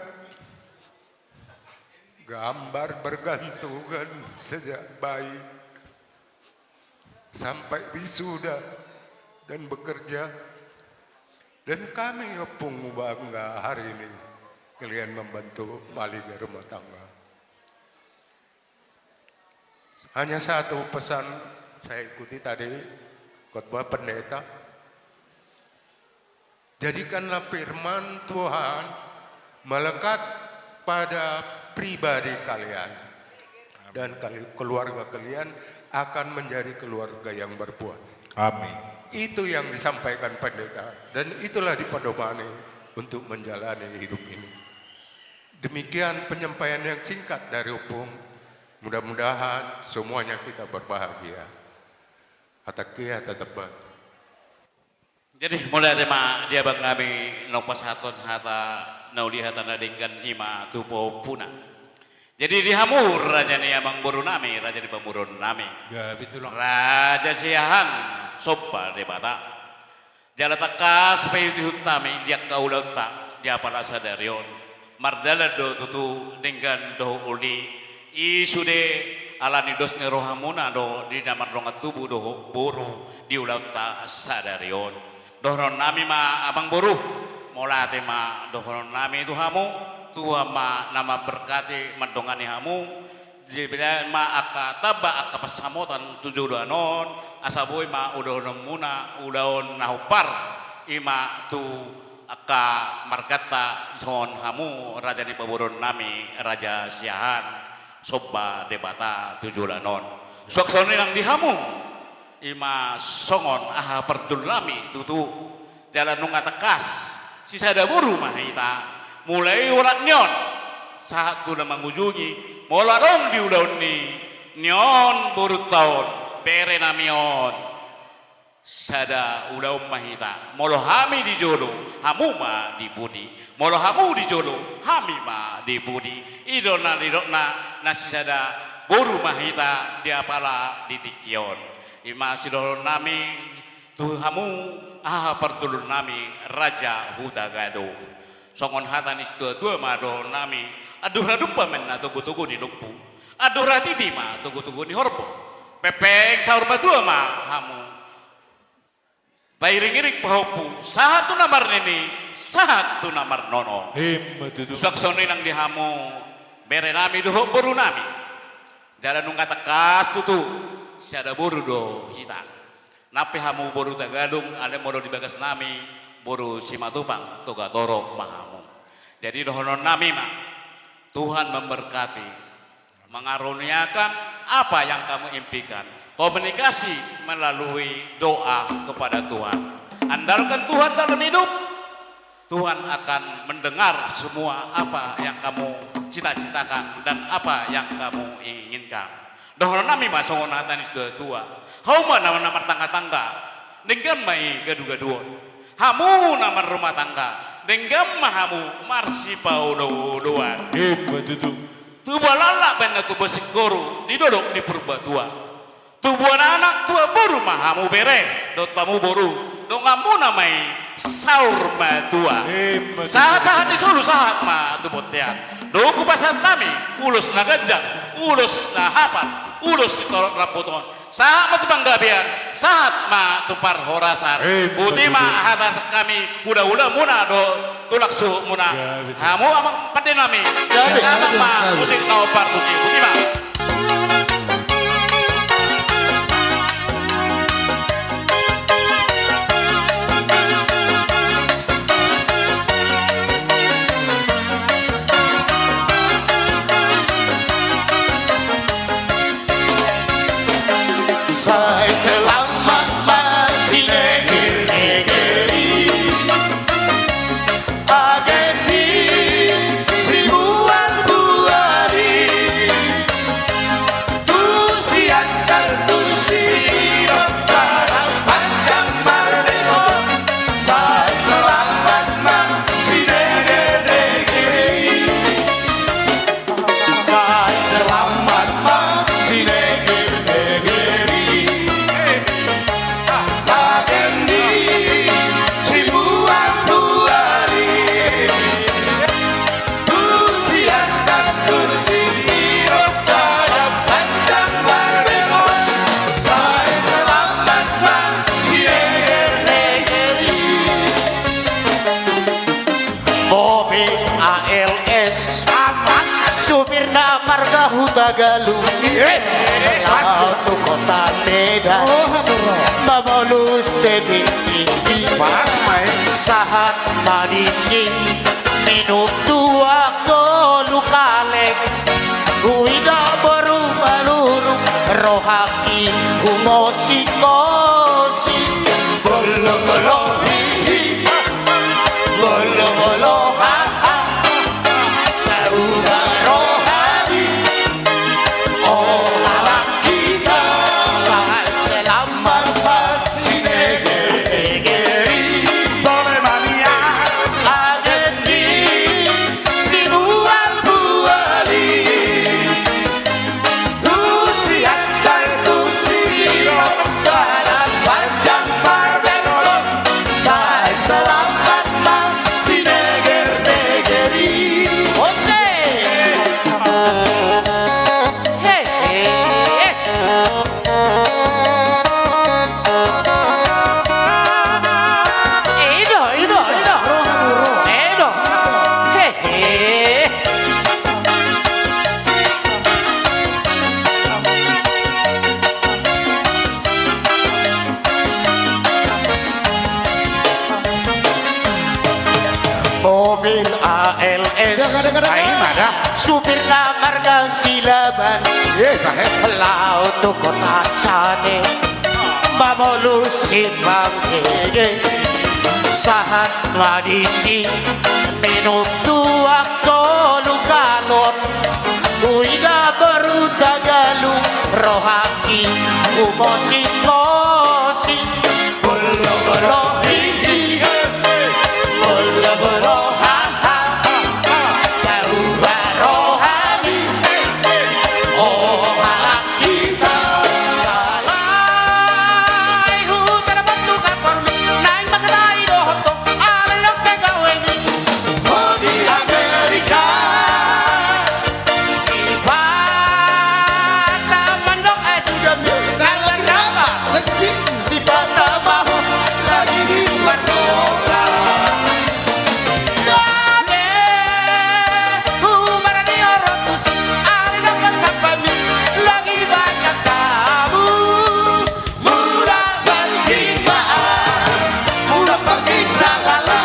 gambar bergantungan sejak bayi sampai wisuda dan bekerja dan kami opung bangga hari ini kalian membantu maliga rumah tangga. Hanya satu pesan saya ikuti tadi khotbah pendeta, jadikanlah firman Tuhan melekat pada pribadi kalian dan keluarga kalian akan menjadi keluarga yang berbuah. Amin. Itu yang disampaikan pendeta dan itulah dipedomani untuk menjalani hidup ini. Demikian penyampaian yang singkat dari Opung. Mudah-mudahan semuanya kita berbahagia. Hatakia tetebat. Jadi mulai tema dia bang nabi nopas haton hata nauli hata nadingkan ima tupo puna. Jadi dihamur raja ni abang boru nami raja di pemurun nami. Ya betul. Raja Siahan sopa de bata. Jala takas pay dihutami dia kaulata dia pala sadarion. Mardala do tutu dengan do uli isude alani dos ni rohamuna do di namar rongat tubuh do boru di ulata sadarion. Dohron nami ma abang boru molate ma dohron nami itu hamu tua ma nama berkati mendongani hamu jadi ma aka taba aka pasamotan tujuh doanon asaboy ma udaon muna udaon nahupar ima tu aka margata son hamu raja di paburun nami raja siahan soba debata tujulanon suaksoni nang dihamu ima songon aha perdul nami tutu jalan nunga tekas sisa daburu mahita mulai urat nyon saat tu nama ngujungi molarong diudaun ni nyon burut tahun bere namion sada udaum mahita molo hami di jolo hamu ma di budi molo hamu di jolo hami ma di budi idona nasi sada boru mahita dia pala di tikion ima sidolon nami tu hamu aha pertulun nami raja huta gado songon hatan istu dua mado nami aduh radupa men tugu-tugu di lupu aduh ratiti ma tugu-tugu di horbo pepek sahur batua ma hamu bairing-iring pahopu satu namar nini satu namar nono suaksoni nang dihamu bere nami doho boru nami jalan nungka tekas tutu siada boru do hita nape hamu boru tagadung ada modo dibagas nami boru simatupang toga toro mahamu jadi dohonon nami ma Tuhan memberkati mengaruniakan apa yang kamu impikan komunikasi melalui doa kepada Tuhan andalkan Tuhan dalam hidup Tuhan akan mendengar semua apa yang kamu cita-citakan dan apa yang kamu inginkan dohonon nami masongon hatanis dua tua hauma nama tangga-tangga dengan mai gadu-gaduon hamu nama rumah tangga dengan mahamu marsi paudo-doan tubuh lalak benda tu besikoro didodok di perbatuan tubuh anak tua boru mahamu bere dotamu boru dongamu namai saur matua saat di sulu saat ma tu botean doku pasat nami ulus nagajak ulus nahapan ulus ditorok rapoton saat matu panggabian saat ma tupar horasan buti ma atas kami udah muna do tulak su muna hamu amang pade nami datang ma musik nau partusi buti ma Saya selamat masih negeri ageni si bual buali tu siantar tu sirop dalam panjang merdeka saya selamat masih negeri saya selamat masih negeri marga huta galuh laut tu kota Medan mamolus tebi sahat madisi minum tua golu kalek uida baru baluru rohaki humosi mosi bolo bolo bolo bolo ha ha mobil ALS supir na marga silaban laut to kota cane mamolusin bangkege sahat madisi minum tuak tolukalon uida baru tagalung rohaki umosing-mosing bolo-bolo hihi bolo-bolo ha-ha jauh barohani oh halak kita salai hutan batu kakor naik makanai dohoto alam pegawe oh di Amerika si bata mandok sudah ngalang nama si bata bahu lagi di Marnoka Dabe umar di orotus alina kasapami lagi banyak tamu murah bagi ragala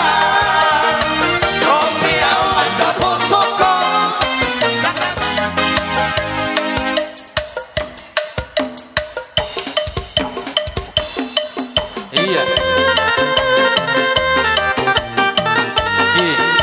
kopi awan dapur toko Iya. Iya.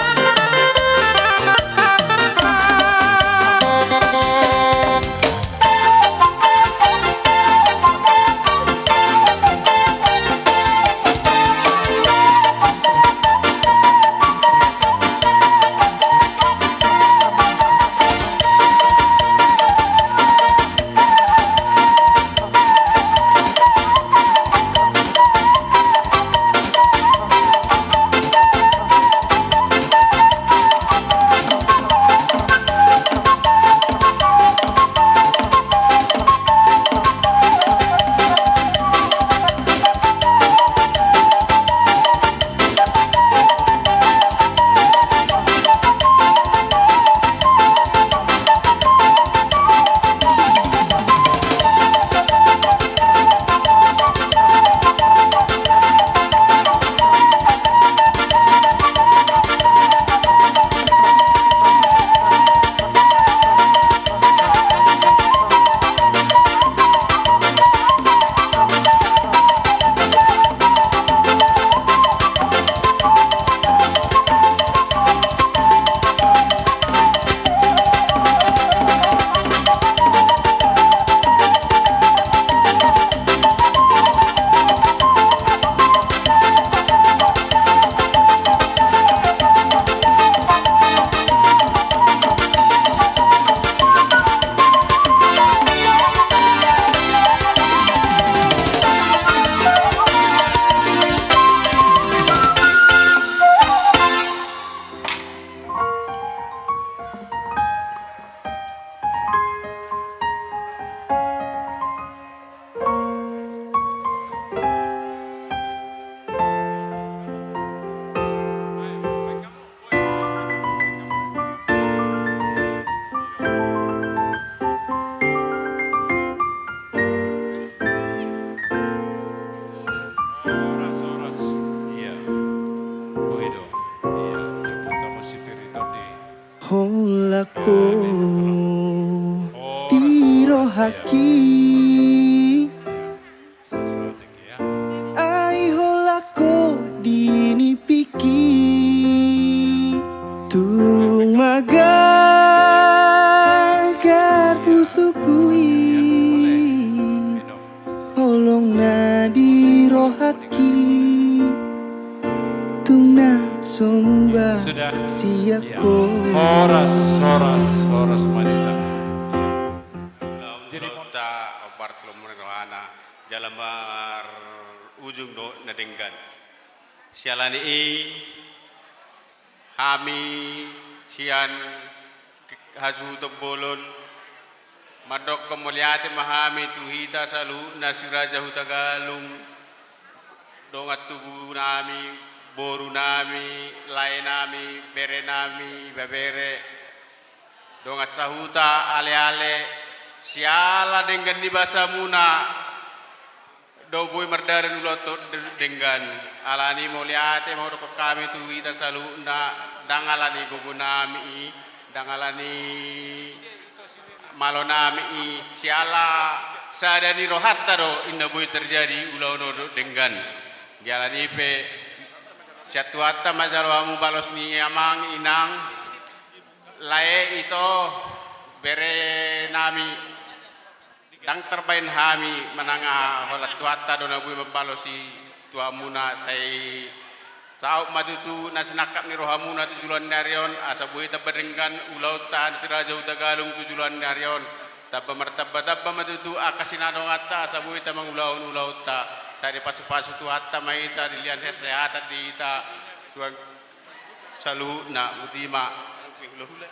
Holaku dirohaki ai holaku dinipiki tung magar pusukui holong na dirohaki tung na somba siako Horas Manila. Jadi kita Bartolomeu Rohana jalamar ujung do nadenggan. Sialani hami sian hasu bolon madok kemuliaan mahami tuhita salu nasiraja hutagalung dongat tubuh nami boru nami lai nami bere nami babere dongat sahuta ale-ale siala dengan di bahasa muna do boy mardaran uloto dengan alani moliate mau ke kami tu ita selalu na dangalani gugunami dangalani malonami siala sadani rohatta do inna boy terjadi ulono dengan jalani pe syatuata majarwamu balos ni amang inang lae ito bere nami dang terbain hami menanga holat tuata dona bui membalosi tua muna sai sau madutu nasinakap ni rohamuna tujulan narion asa bui tabadengkan ulautan siraja utagalung tujulan narion tabba martabba tabba madutu akasinado ngata asa bui tamang ulaun ulauta sai pasu-pasu tuata maita dilian kesehatan di ita suang salu na mutima hula-hula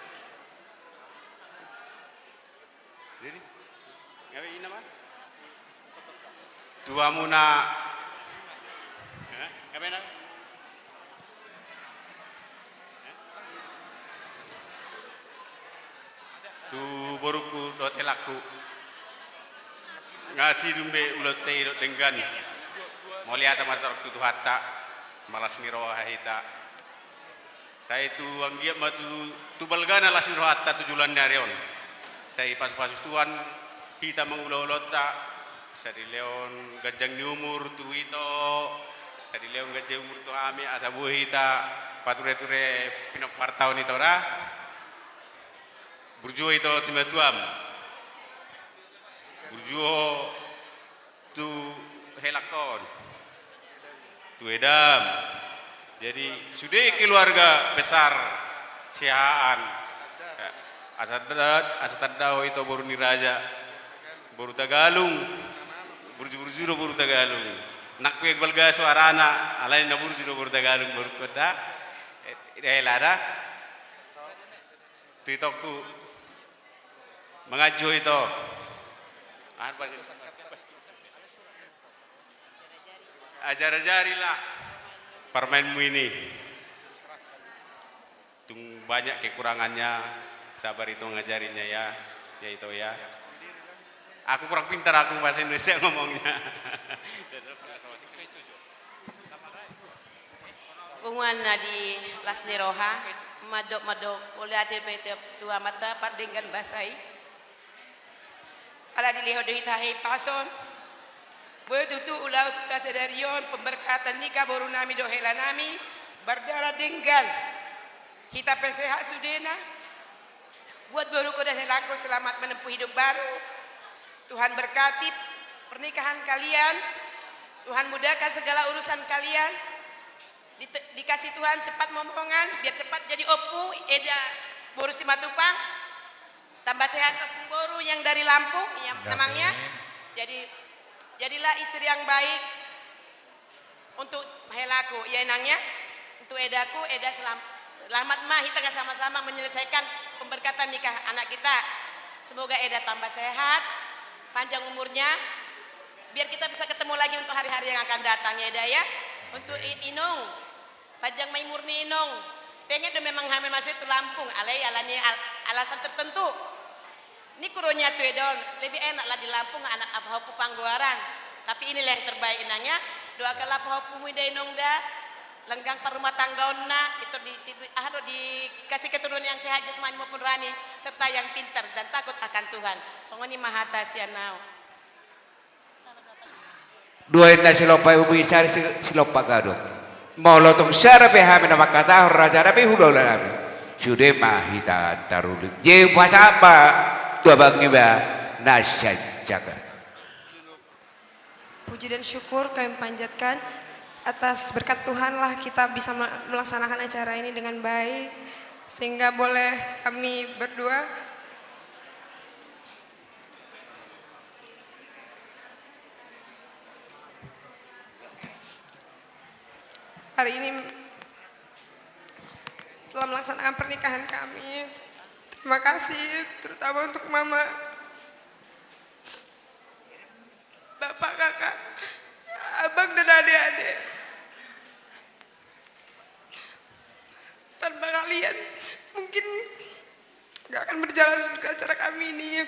jadi ngawe ina mah dua muna ngawe na tu boruku do telaku ngasi dumbe ulote do tenggan molia ta matar tu hatta malas niro hita saya tu anggiap matu tu balgana las niro hatta tujulan narion saya pas-pas tuan kita mengulau-ulota saya di leon gajang ni umur tu itu saya di leon gajang umur tu ami asa buah kita pature-ture pinopar tahun itu ora burjo itu timatuam burjo tu helakon tu edam jadi sudah keluarga besar sihaan asatadao itu baru niraja baru tagalung burju-burju do baru tagalung nak pe balga suarana alain na burju do baru tagalung baru kota lara tu itokku mengajo itu ajar-ajarilah permainmu ini tung banyak kekurangannya sabar itu ngajarinya ya itu ya aku kurang pintar aku bahasa Indonesia ngomongnya Unguan di Lasni Roha madok oleh atil pete tua mata pat dengan basai ala dilihat di tahi pason boleh tutu ulau tasedarion pemberkatan nikah baru nami dohela nami berdara dengan kita pesehat sudena buat baru kau dan helaku selamat menempuh hidup baru. Tuhan berkati pernikahan kalian, Tuhan mudahkan segala urusan kalian. Dikasih Tuhan cepat momongan, biar cepat jadi opu, eda boru si matupang, tambah sehat opung boru yang dari Lampung, yang namanya. Jadilah istri yang baik untuk helaku, ya nangnya, untuk edaku, eda selamat mah kita sama-sama menyelesaikan pemberkatan nikah anak kita. Semoga eda tambah sehat, panjang umurnya, biar kita bisa ketemu lagi untuk hari-hari yang akan datang ya Eda ya. Untuk Inung, panjang mai murni Inung, pengen do memang hamil masih itu Lampung, alani alasan tertentu. Ini kuronya tuh Edon, lebih enak lah di Lampung anak apa panggoaran. Tapi inilah yang terbaik inangnya. Doakanlah apa muda Inung dah, lenggang perumah tangga itu dikasih keturunan yang sehat jasmani maupun rohani serta yang pintar dan takut akan Tuhan. Songoni mahata sianau. Dua na silopa ubi sari silopa gadot. Maulo tong sara pe hami na makata raja rabi hulo la nabi. Sude mahita taruli. Je pasapa tua bangi ba nasya jaga. Puji dan syukur kami panjatkan atas berkat Tuhanlah kita bisa melaksanakan acara ini dengan baik sehingga boleh kami berdua hari ini telah melaksanakan pernikahan kami. Terima kasih terutama untuk mama, bapak, kakak, abang dan adik-adik. Tanpa kalian mungkin gak akan berjalan ke acara kami ini.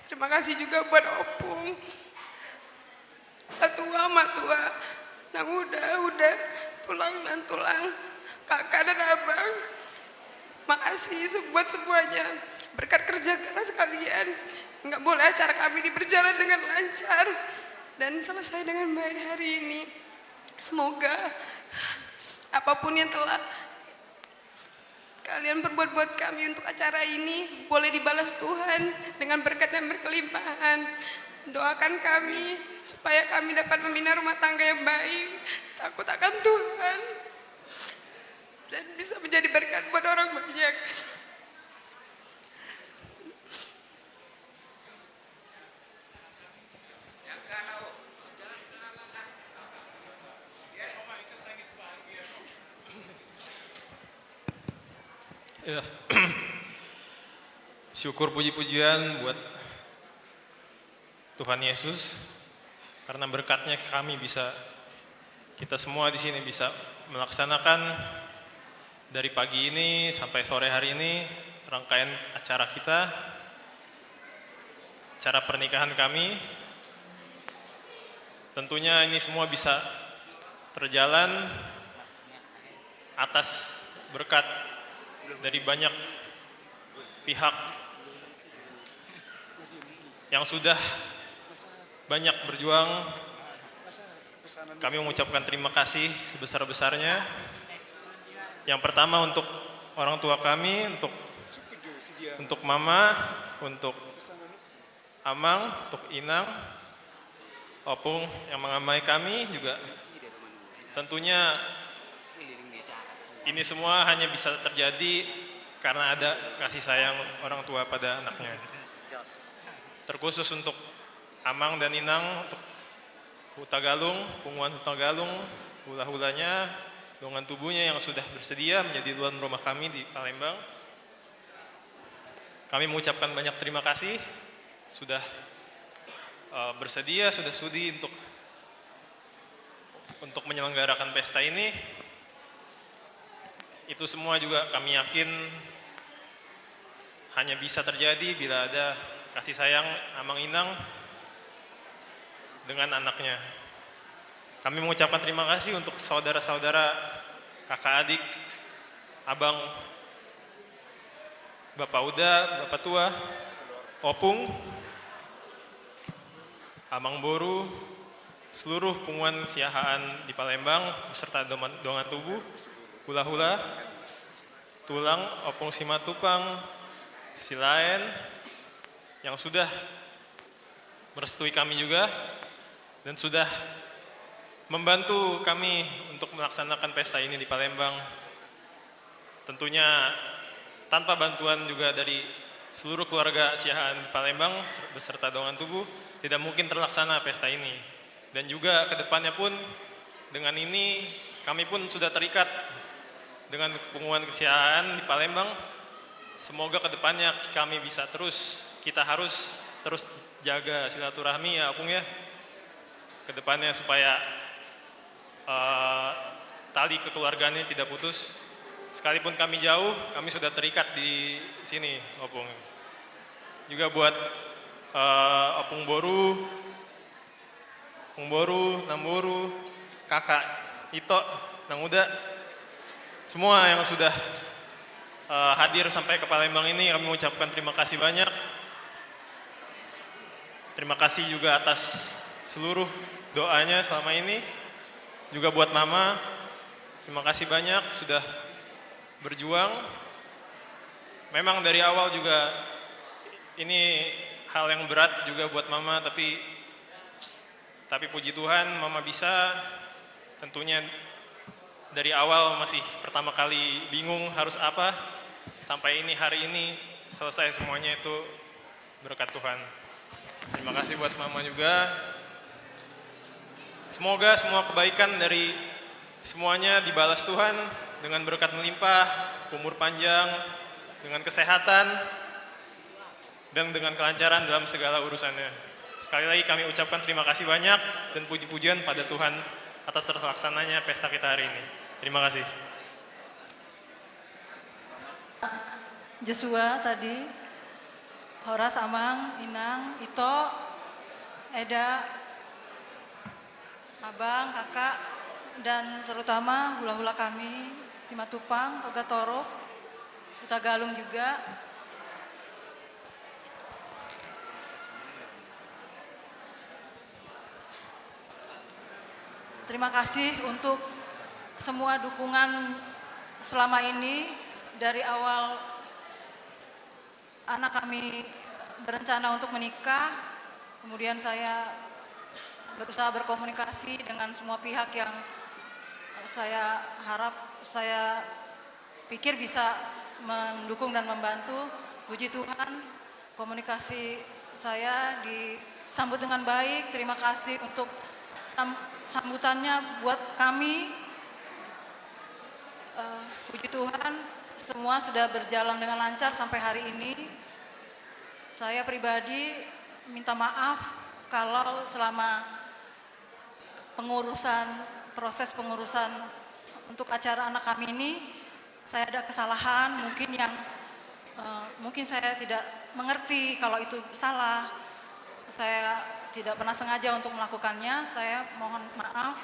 Terima kasih juga buat Opung. matua, nang udah, tulang dan tulang, kakak dan abang. Makasih buat semuanya, berkat kerja keras kalian, nggak boleh acara kami ini berjalan dengan lancar dan selesai dengan baik hari ini. Semoga apapun yang telah kalian perbuat buat kami untuk acara ini boleh dibalas Tuhan dengan berkat yang berkelimpahan. Doakan kami supaya kami dapat membina rumah tangga yang baik, takut akan Tuhan, dan bisa menjadi berkat buat orang banyak. Ya. Syukur puji-pujian buat Tuhan Yesus, karena berkatnya kami bisa, kita semua di sini bisa melaksanakan dari pagi ini sampai sore hari ini rangkaian acara kita, acara pernikahan kami. Tentunya ini semua bisa terjalan atas berkat dari banyak pihak yang sudah banyak berjuang. Kami mengucapkan terima kasih sebesar-besarnya. Yang pertama untuk orang tua kami, untuk mama, untuk Amang, untuk Inang, Opung yang mengamai kami juga. Tentunya ini semua hanya bisa terjadi karena ada kasih sayang orang tua pada anaknya. Terkhusus untuk Amang dan Inang, untuk Hutagalung, Punguan Hutagalung, hula-hulanya, dongan tubuhnya yang sudah bersedia menjadi tuan rumah kami di Palembang. Kami mengucapkan banyak terima kasih sudah bersedia, sudah sudi untuk menyelenggarakan pesta ini. Itu semua juga kami yakin hanya bisa terjadi bila ada kasih sayang Amang Inang dengan anaknya. Kami mengucapkan terima kasih untuk saudara-saudara, kakak adik, abang, bapak Uda, bapak tua, Opung, Amang Boru, seluruh Punguan Siahaan di Palembang beserta dongan tubuh, hula-hula, tulang, Opung Simatupang, Silaen, yang sudah merestui kami juga dan sudah membantu kami untuk melaksanakan pesta ini di Palembang. Tentunya tanpa bantuan juga dari seluruh keluarga Siahaan di Palembang beserta dongan tubuh tidak mungkin terlaksana pesta ini. Dan juga ke depannya pun dengan ini kami pun sudah terikat dengan Punguan Siahaan di Palembang. Semoga ke depannya kami bisa kita harus terus jaga silaturahmi ya Opung ya. Ke depannya supaya tali kekeluargaan ini tidak putus. Sekalipun kami jauh, kami sudah terikat di sini, Opung. Juga buat Opung Boru, Namboru, kakak Ito, Nang Uda, semua yang sudah hadir sampai ke Palembang ini kami mengucapkan terima kasih banyak. Terima kasih juga atas seluruh doanya selama ini. Juga buat Mama, terima kasih banyak sudah berjuang. Memang dari awal juga ini hal yang berat juga buat Mama, tapi puji Tuhan Mama bisa. Tentunya dari awal masih pertama kali bingung harus apa, sampai hari ini selesai semuanya, itu berkat Tuhan. Terima kasih buat Mama juga. Semoga semua kebaikan dari semuanya dibalas Tuhan dengan berkat melimpah, umur panjang, dengan kesehatan, dan dengan kelancaran dalam segala urusannya. Sekali lagi kami ucapkan terima kasih banyak dan puji-pujian pada Tuhan atas terlaksananya pesta kita hari ini. Terima kasih. Joshua tadi, Horas, Amang, Inang, Ito, Eda, abang, kakak, dan terutama hula-hula kami, Simatupang, Toga Torok, Tagalung juga. Terima kasih untuk semua dukungan selama ini dari awal anak kami berencana untuk menikah, kemudian saya berusaha berkomunikasi dengan semua pihak yang saya harap, saya pikir bisa mendukung dan membantu. Puji Tuhan, komunikasi saya disambut dengan baik. Terima kasih untuk sambutannya buat kami. Puji Tuhan, semua sudah berjalan dengan lancar sampai hari ini. Saya pribadi minta maaf kalau selama proses pengurusan untuk acara anak kami ini, saya ada kesalahan mungkin yang mungkin saya tidak mengerti kalau itu salah. Saya tidak pernah sengaja untuk melakukannya, saya mohon maaf.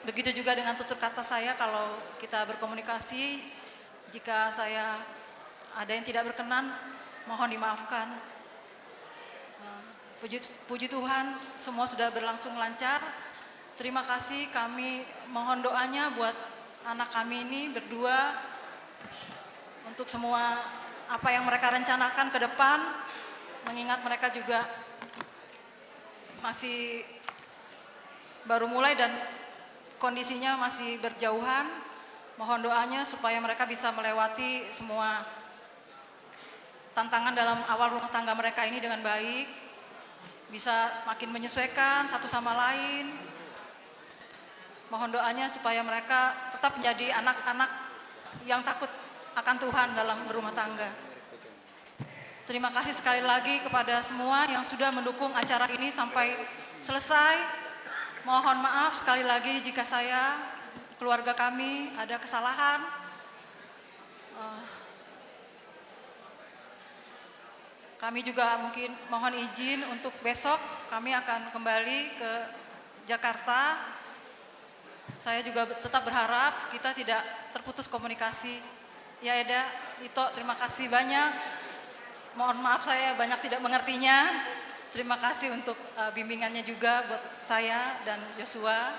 Begitu juga dengan tutur kata saya kalau kita berkomunikasi, jika saya ada yang tidak berkenan, mohon dimaafkan. Puji Tuhan, semua sudah berlangsung lancar. Terima kasih, kami mohon doanya buat anak kami ini berdua, untuk semua apa yang mereka rencanakan ke depan, mengingat mereka juga masih baru mulai dan kondisinya masih berjauhan. Mohon doanya supaya mereka bisa melewati semua tantangan dalam awal rumah tangga mereka ini dengan baik, bisa makin menyesuaikan satu sama lain. Mohon doanya supaya mereka tetap menjadi anak-anak yang takut akan Tuhan dalam berumah tangga. Terima kasih sekali lagi kepada semua yang sudah mendukung acara ini sampai selesai. Mohon maaf sekali lagi jika saya, keluarga kami ada kesalahan. Kami juga mungkin mohon izin untuk besok kami akan kembali ke Jakarta. Saya juga tetap berharap kita tidak terputus komunikasi. Ya Eda, Ito, terima kasih banyak. Mohon maaf saya banyak tidak mengertinya. Terima kasih untuk bimbingannya juga buat saya dan Joshua.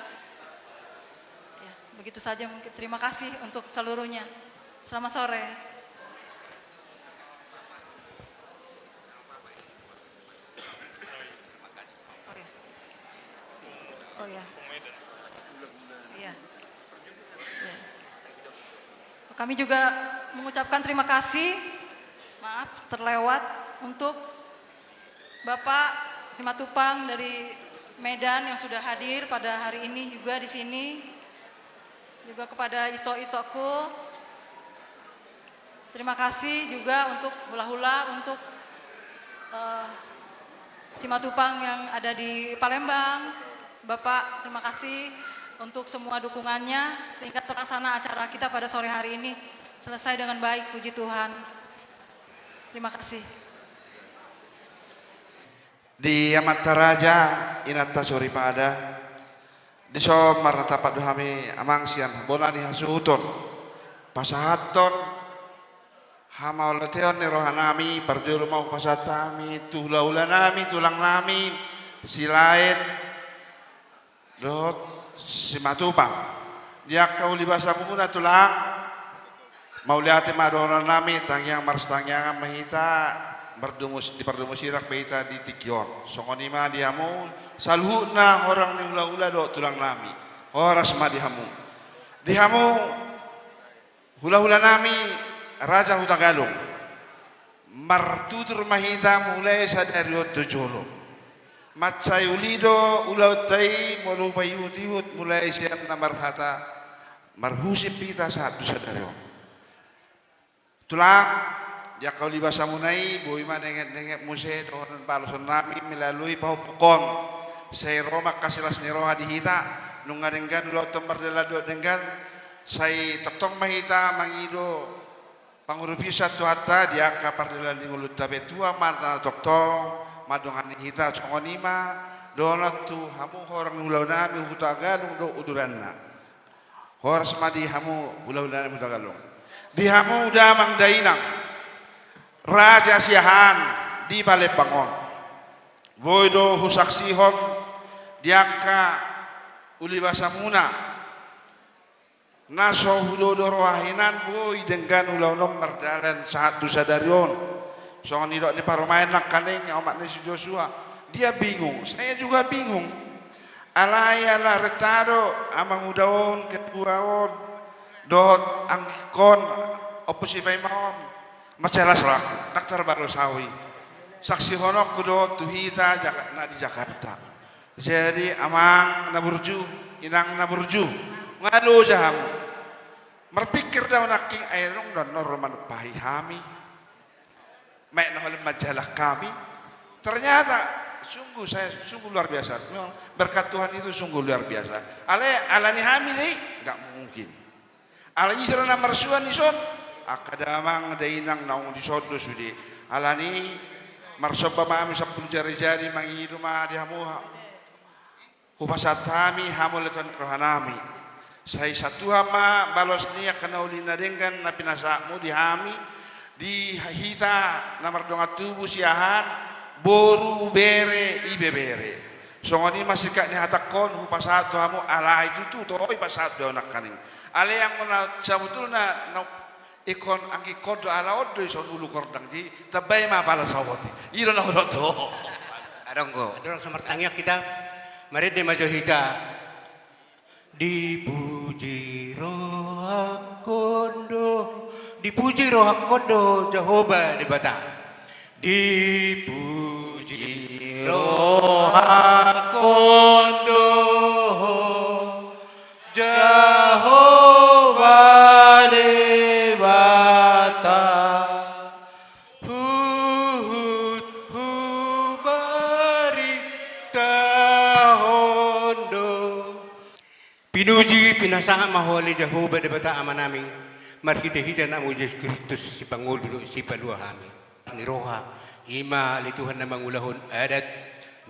Ya, begitu saja mungkin. Terima kasih untuk seluruhnya. Selamat sore. Oh ya. Iya. Ya. Kami juga mengucapkan terima kasih, maaf terlewat, untuk Bapak Simatupang dari Medan yang sudah hadir pada hari ini juga di sini. Juga kepada Ito-Itoku. Terima kasih juga untuk hula-hula, untuk Simatupang yang ada di Palembang. Bapak, terima kasih untuk semua dukungannya sehingga terlaksana acara kita pada sore hari ini selesai dengan baik, puji Tuhan. Terima kasih. Di Amat Raja inata sori pada di somar tapat dohami amangsian bonani hasuton pasahaton hamaulateon ni rohanami parjuru mau pasatami tula nami tulang nami silain dot Simatupang dia kau libasa muna tulang mau lihat madoran nami tangyang mars tangyang mahita berdumus di perdumusirak behita di tikion songonima dihamu salhuna orang ni ula do tulang nami horas ma dihamu hula nami raja Hutagalung martutur mahita mulai sadariot tujolo Macai ulido ulautai molu payut mulai siap namar hata marhusip pita satu sadario tulang ya kau libasa munai boy ma denget muse dohon paloson nami melalui pahupukon saya romak kasilas ni roha dihita nunga denggan ulau tombar delado denggan saya tetong mahita mangido pangurupi satu hatta dia kapar delal ningulut tabe tua martana toktong madongan hita songonima donat tu hamu orang ulau nami hutagalung do uduranna. Horas madi hamu ulau nami hutagalung. Di hamu damang dainang. Raja Siahan di Balepangon. Boydo husaksihon diaka uli basamuna. Naso hudodo rohahinan boy dengan ulau nom merdalan saat dosa darion. Soalnya tidak di parmain nak kaning omat si Joshua. Dia bingung, saya juga bingung. Alaya retaro amang udaon ketuaon dot angkon oposi paimaon macalah selaku daktar baru sawi saksi honok kudo tuhita di Jakarta. Jadi amang naburju inang naburju ngalo jaham berpikir daun aking airong dan norman pahihami mek oleh majalah kami. Ternyata sungguh luar biasa. Berkat Tuhan itu sungguh luar biasa. Alani hamil enggak mungkin. Alani serana mersuan ison akadamang dainang naung disodo sudi. Alani marsoba mami 10 jari-jari mangi rumah di hamuha. Upasatami hamuletan rohanami. Saya satu hama balos niya kanaulina dengan na pinasakmu di hami di hita namar donga tubuh siahan boru bere ibe bere. Songoni masih kak ni hatakon upasatu hamu ala itu tu toy pasatu anak kaning. Ale yang kena sabutul na ikon angki kodo ala odo ison ulu kordang ji tabay ma pala sawati. Iro na roto. Adongko. Adong samartangnya kita mari de majo hita. Dipuji roh kondo, dipuji roh kondo Jehovah di bata. Dipuji roh kondo Jehovah di bata. Pinuji pinasangan maholi Jehovah di bata ama namin. Mari kita hita na mo Yesus Kristus si Pangulo si Paluahami. Ni roha ima lituhan na mangulahon adat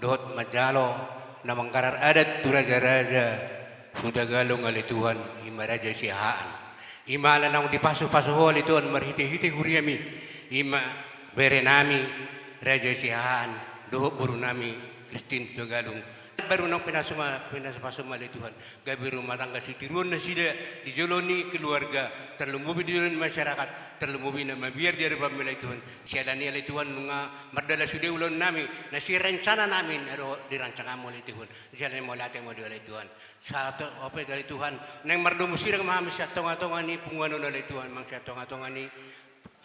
dohot majalo na mangkarar adat tu raja-raja sudagalong alituhan ima raja sihaan. Ima lanang dipaso-paso ho lituhan mari hita huriami ima bere nami raja sihaan dohot buru nami Kristin sudagalong baru nang pinasama Tuhan. Gabi rumah tangga si tiruan na sida di joloni keluarga terlumubi di masyarakat terlumubi na mabiar dari pamilai Tuhan. Siada ni oleh Tuhan nunga mardala sudah ulun nami na si rencana namin aro dirancang oleh Tuhan. Jalan mo lateng mo oleh Tuhan. Satu apa dari Tuhan nang mardumu sirang mahami sa tonga-tonga ni punguano oleh Tuhan mang sa tonga-tonga ni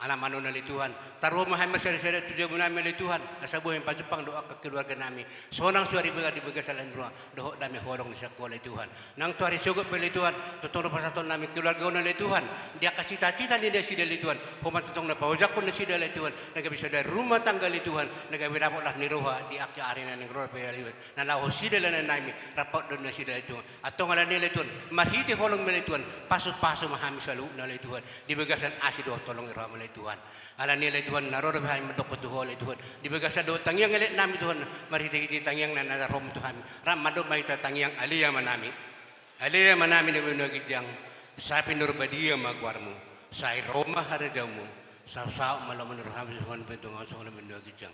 alaman oleh Tuhan. Taruh Muhammad seri-seri tujuh menami oleh Tuhan. Asa buhay pajupang doa ke keluarga nami. Sonang suari bega di begasalan doa. Doa dami horong di sakwa oleh Tuhan. Nang tuari sugut oleh Tuhan. Tutong pasaton nami keluarga oleh Tuhan. Dia cita-cita ni dia sida oleh Tuhan. Humat tutong na paujak pun sida oleh Tuhan. Nagabi sa dari rumah tangga oleh Tuhan. Nagabi rapot lah ni roha di akya arena ng roha oleh Tuhan. Nalaho sida lang na nami. Rapot doon na sida oleh Tuhan. Atong ala ni oleh Tuhan. Marhiti holong oleh Tuhan. Pasut-pasut mahami sa loob na oleh Tuhan. Di begasan asid doa tolong roha oleh Tuhan. Ala nilai Tuhan naror bahay madok tuho oleh Tuhan. Di bagasa do tangyang elit nami Tuhan. Marhiti tangyang na narom Tuhan. Ram madok may tangyang aliya manami. Aliya manami na binagidjang sa pinurbadia magwarmo. Sa Roma harajamu. Sa malaman roham Tuhan bentungan sa malaman binagidjang.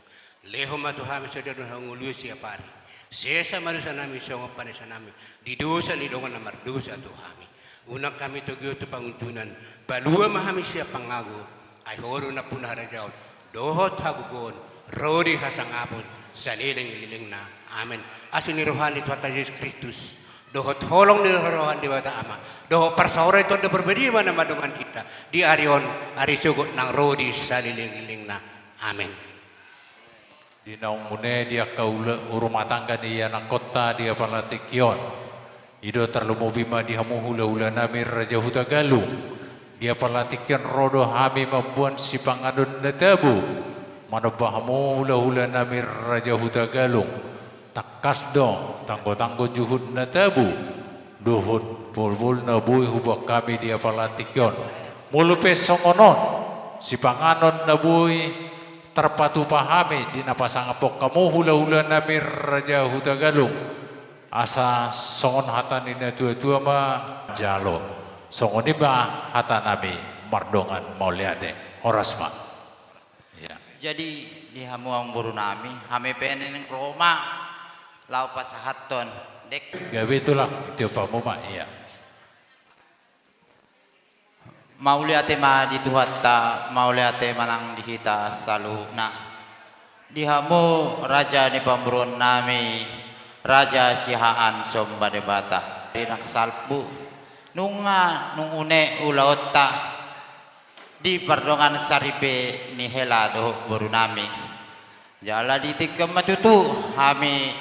Leho matuhami sa dadon hanguluy siya pari. Sesa manusa nami sa panesa nami. Di dosa ni dongan na mardosa tuhami. Unang kami tugyo to panguntunan. Balua mahami siya pangago. Ay horo na punara jaw dohot hagugon rodi hasangapon sa liling na amen asin ni rohani tuata Yesus Kristus dohot holong ni rohan di bata ama dohot persaurai itu ada berbeda mana madungan kita di arion ari sugot nang rodi sa liling na amen di naung mune dia kaula rumah tangga dia na kota dia palatikion ido terlumubima di hamuhula-hula nami Raja Hutagalu. Dia perlatikan rodo hami membuat si pangadun netabu. Mana bahamu hula-hula nami Raja Hutagalung. Takas dong tanggo-tanggo juhud netabu. Duhud bol-bol nabui hubak kami dia perlatikan. Mulupe songonon si panganon nabui terpatu pahami di napasangapok kamu hula-hula nami Raja Huta Galung asa songon hatan ina tua-tua ma jalo songon iba hatan nami mardongan mauliate oras ma ya. Jadi di hamuang buru nami hame penen Roma lau pasahaton dek gawe itulah itu pamuma iya. Mauliate ma di tuhatta mauliate manang di kita salu na dihamu raja ni pamburon nami raja sihaan somba debata dinak salpu nunga nung une ulaotta di pardongan saripe ni hela do boru nami jala di tikam matutu hami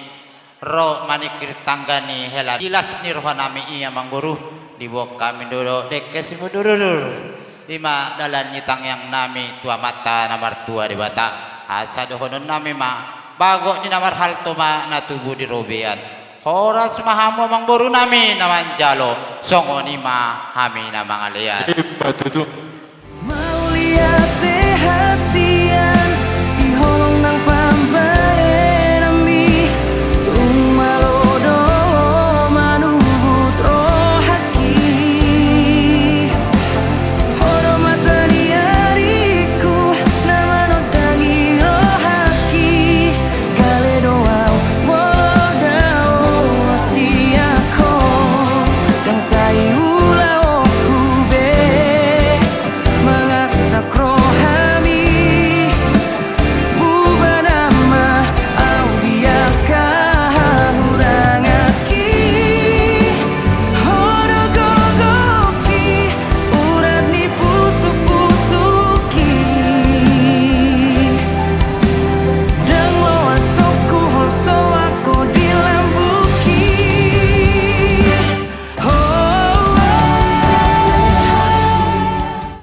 ro manikir tangga ni hela jelas ni roh nami iya mangguru di bawah kami dulu dek kesimudurur lima dalan nyitang yang nami tua mata nomor tua di bata asa dohonon nami ma bago ni nomor hal ma na tubuh di robian horas mahamu mang boru nami naman jalo songoni ma hami na mangalian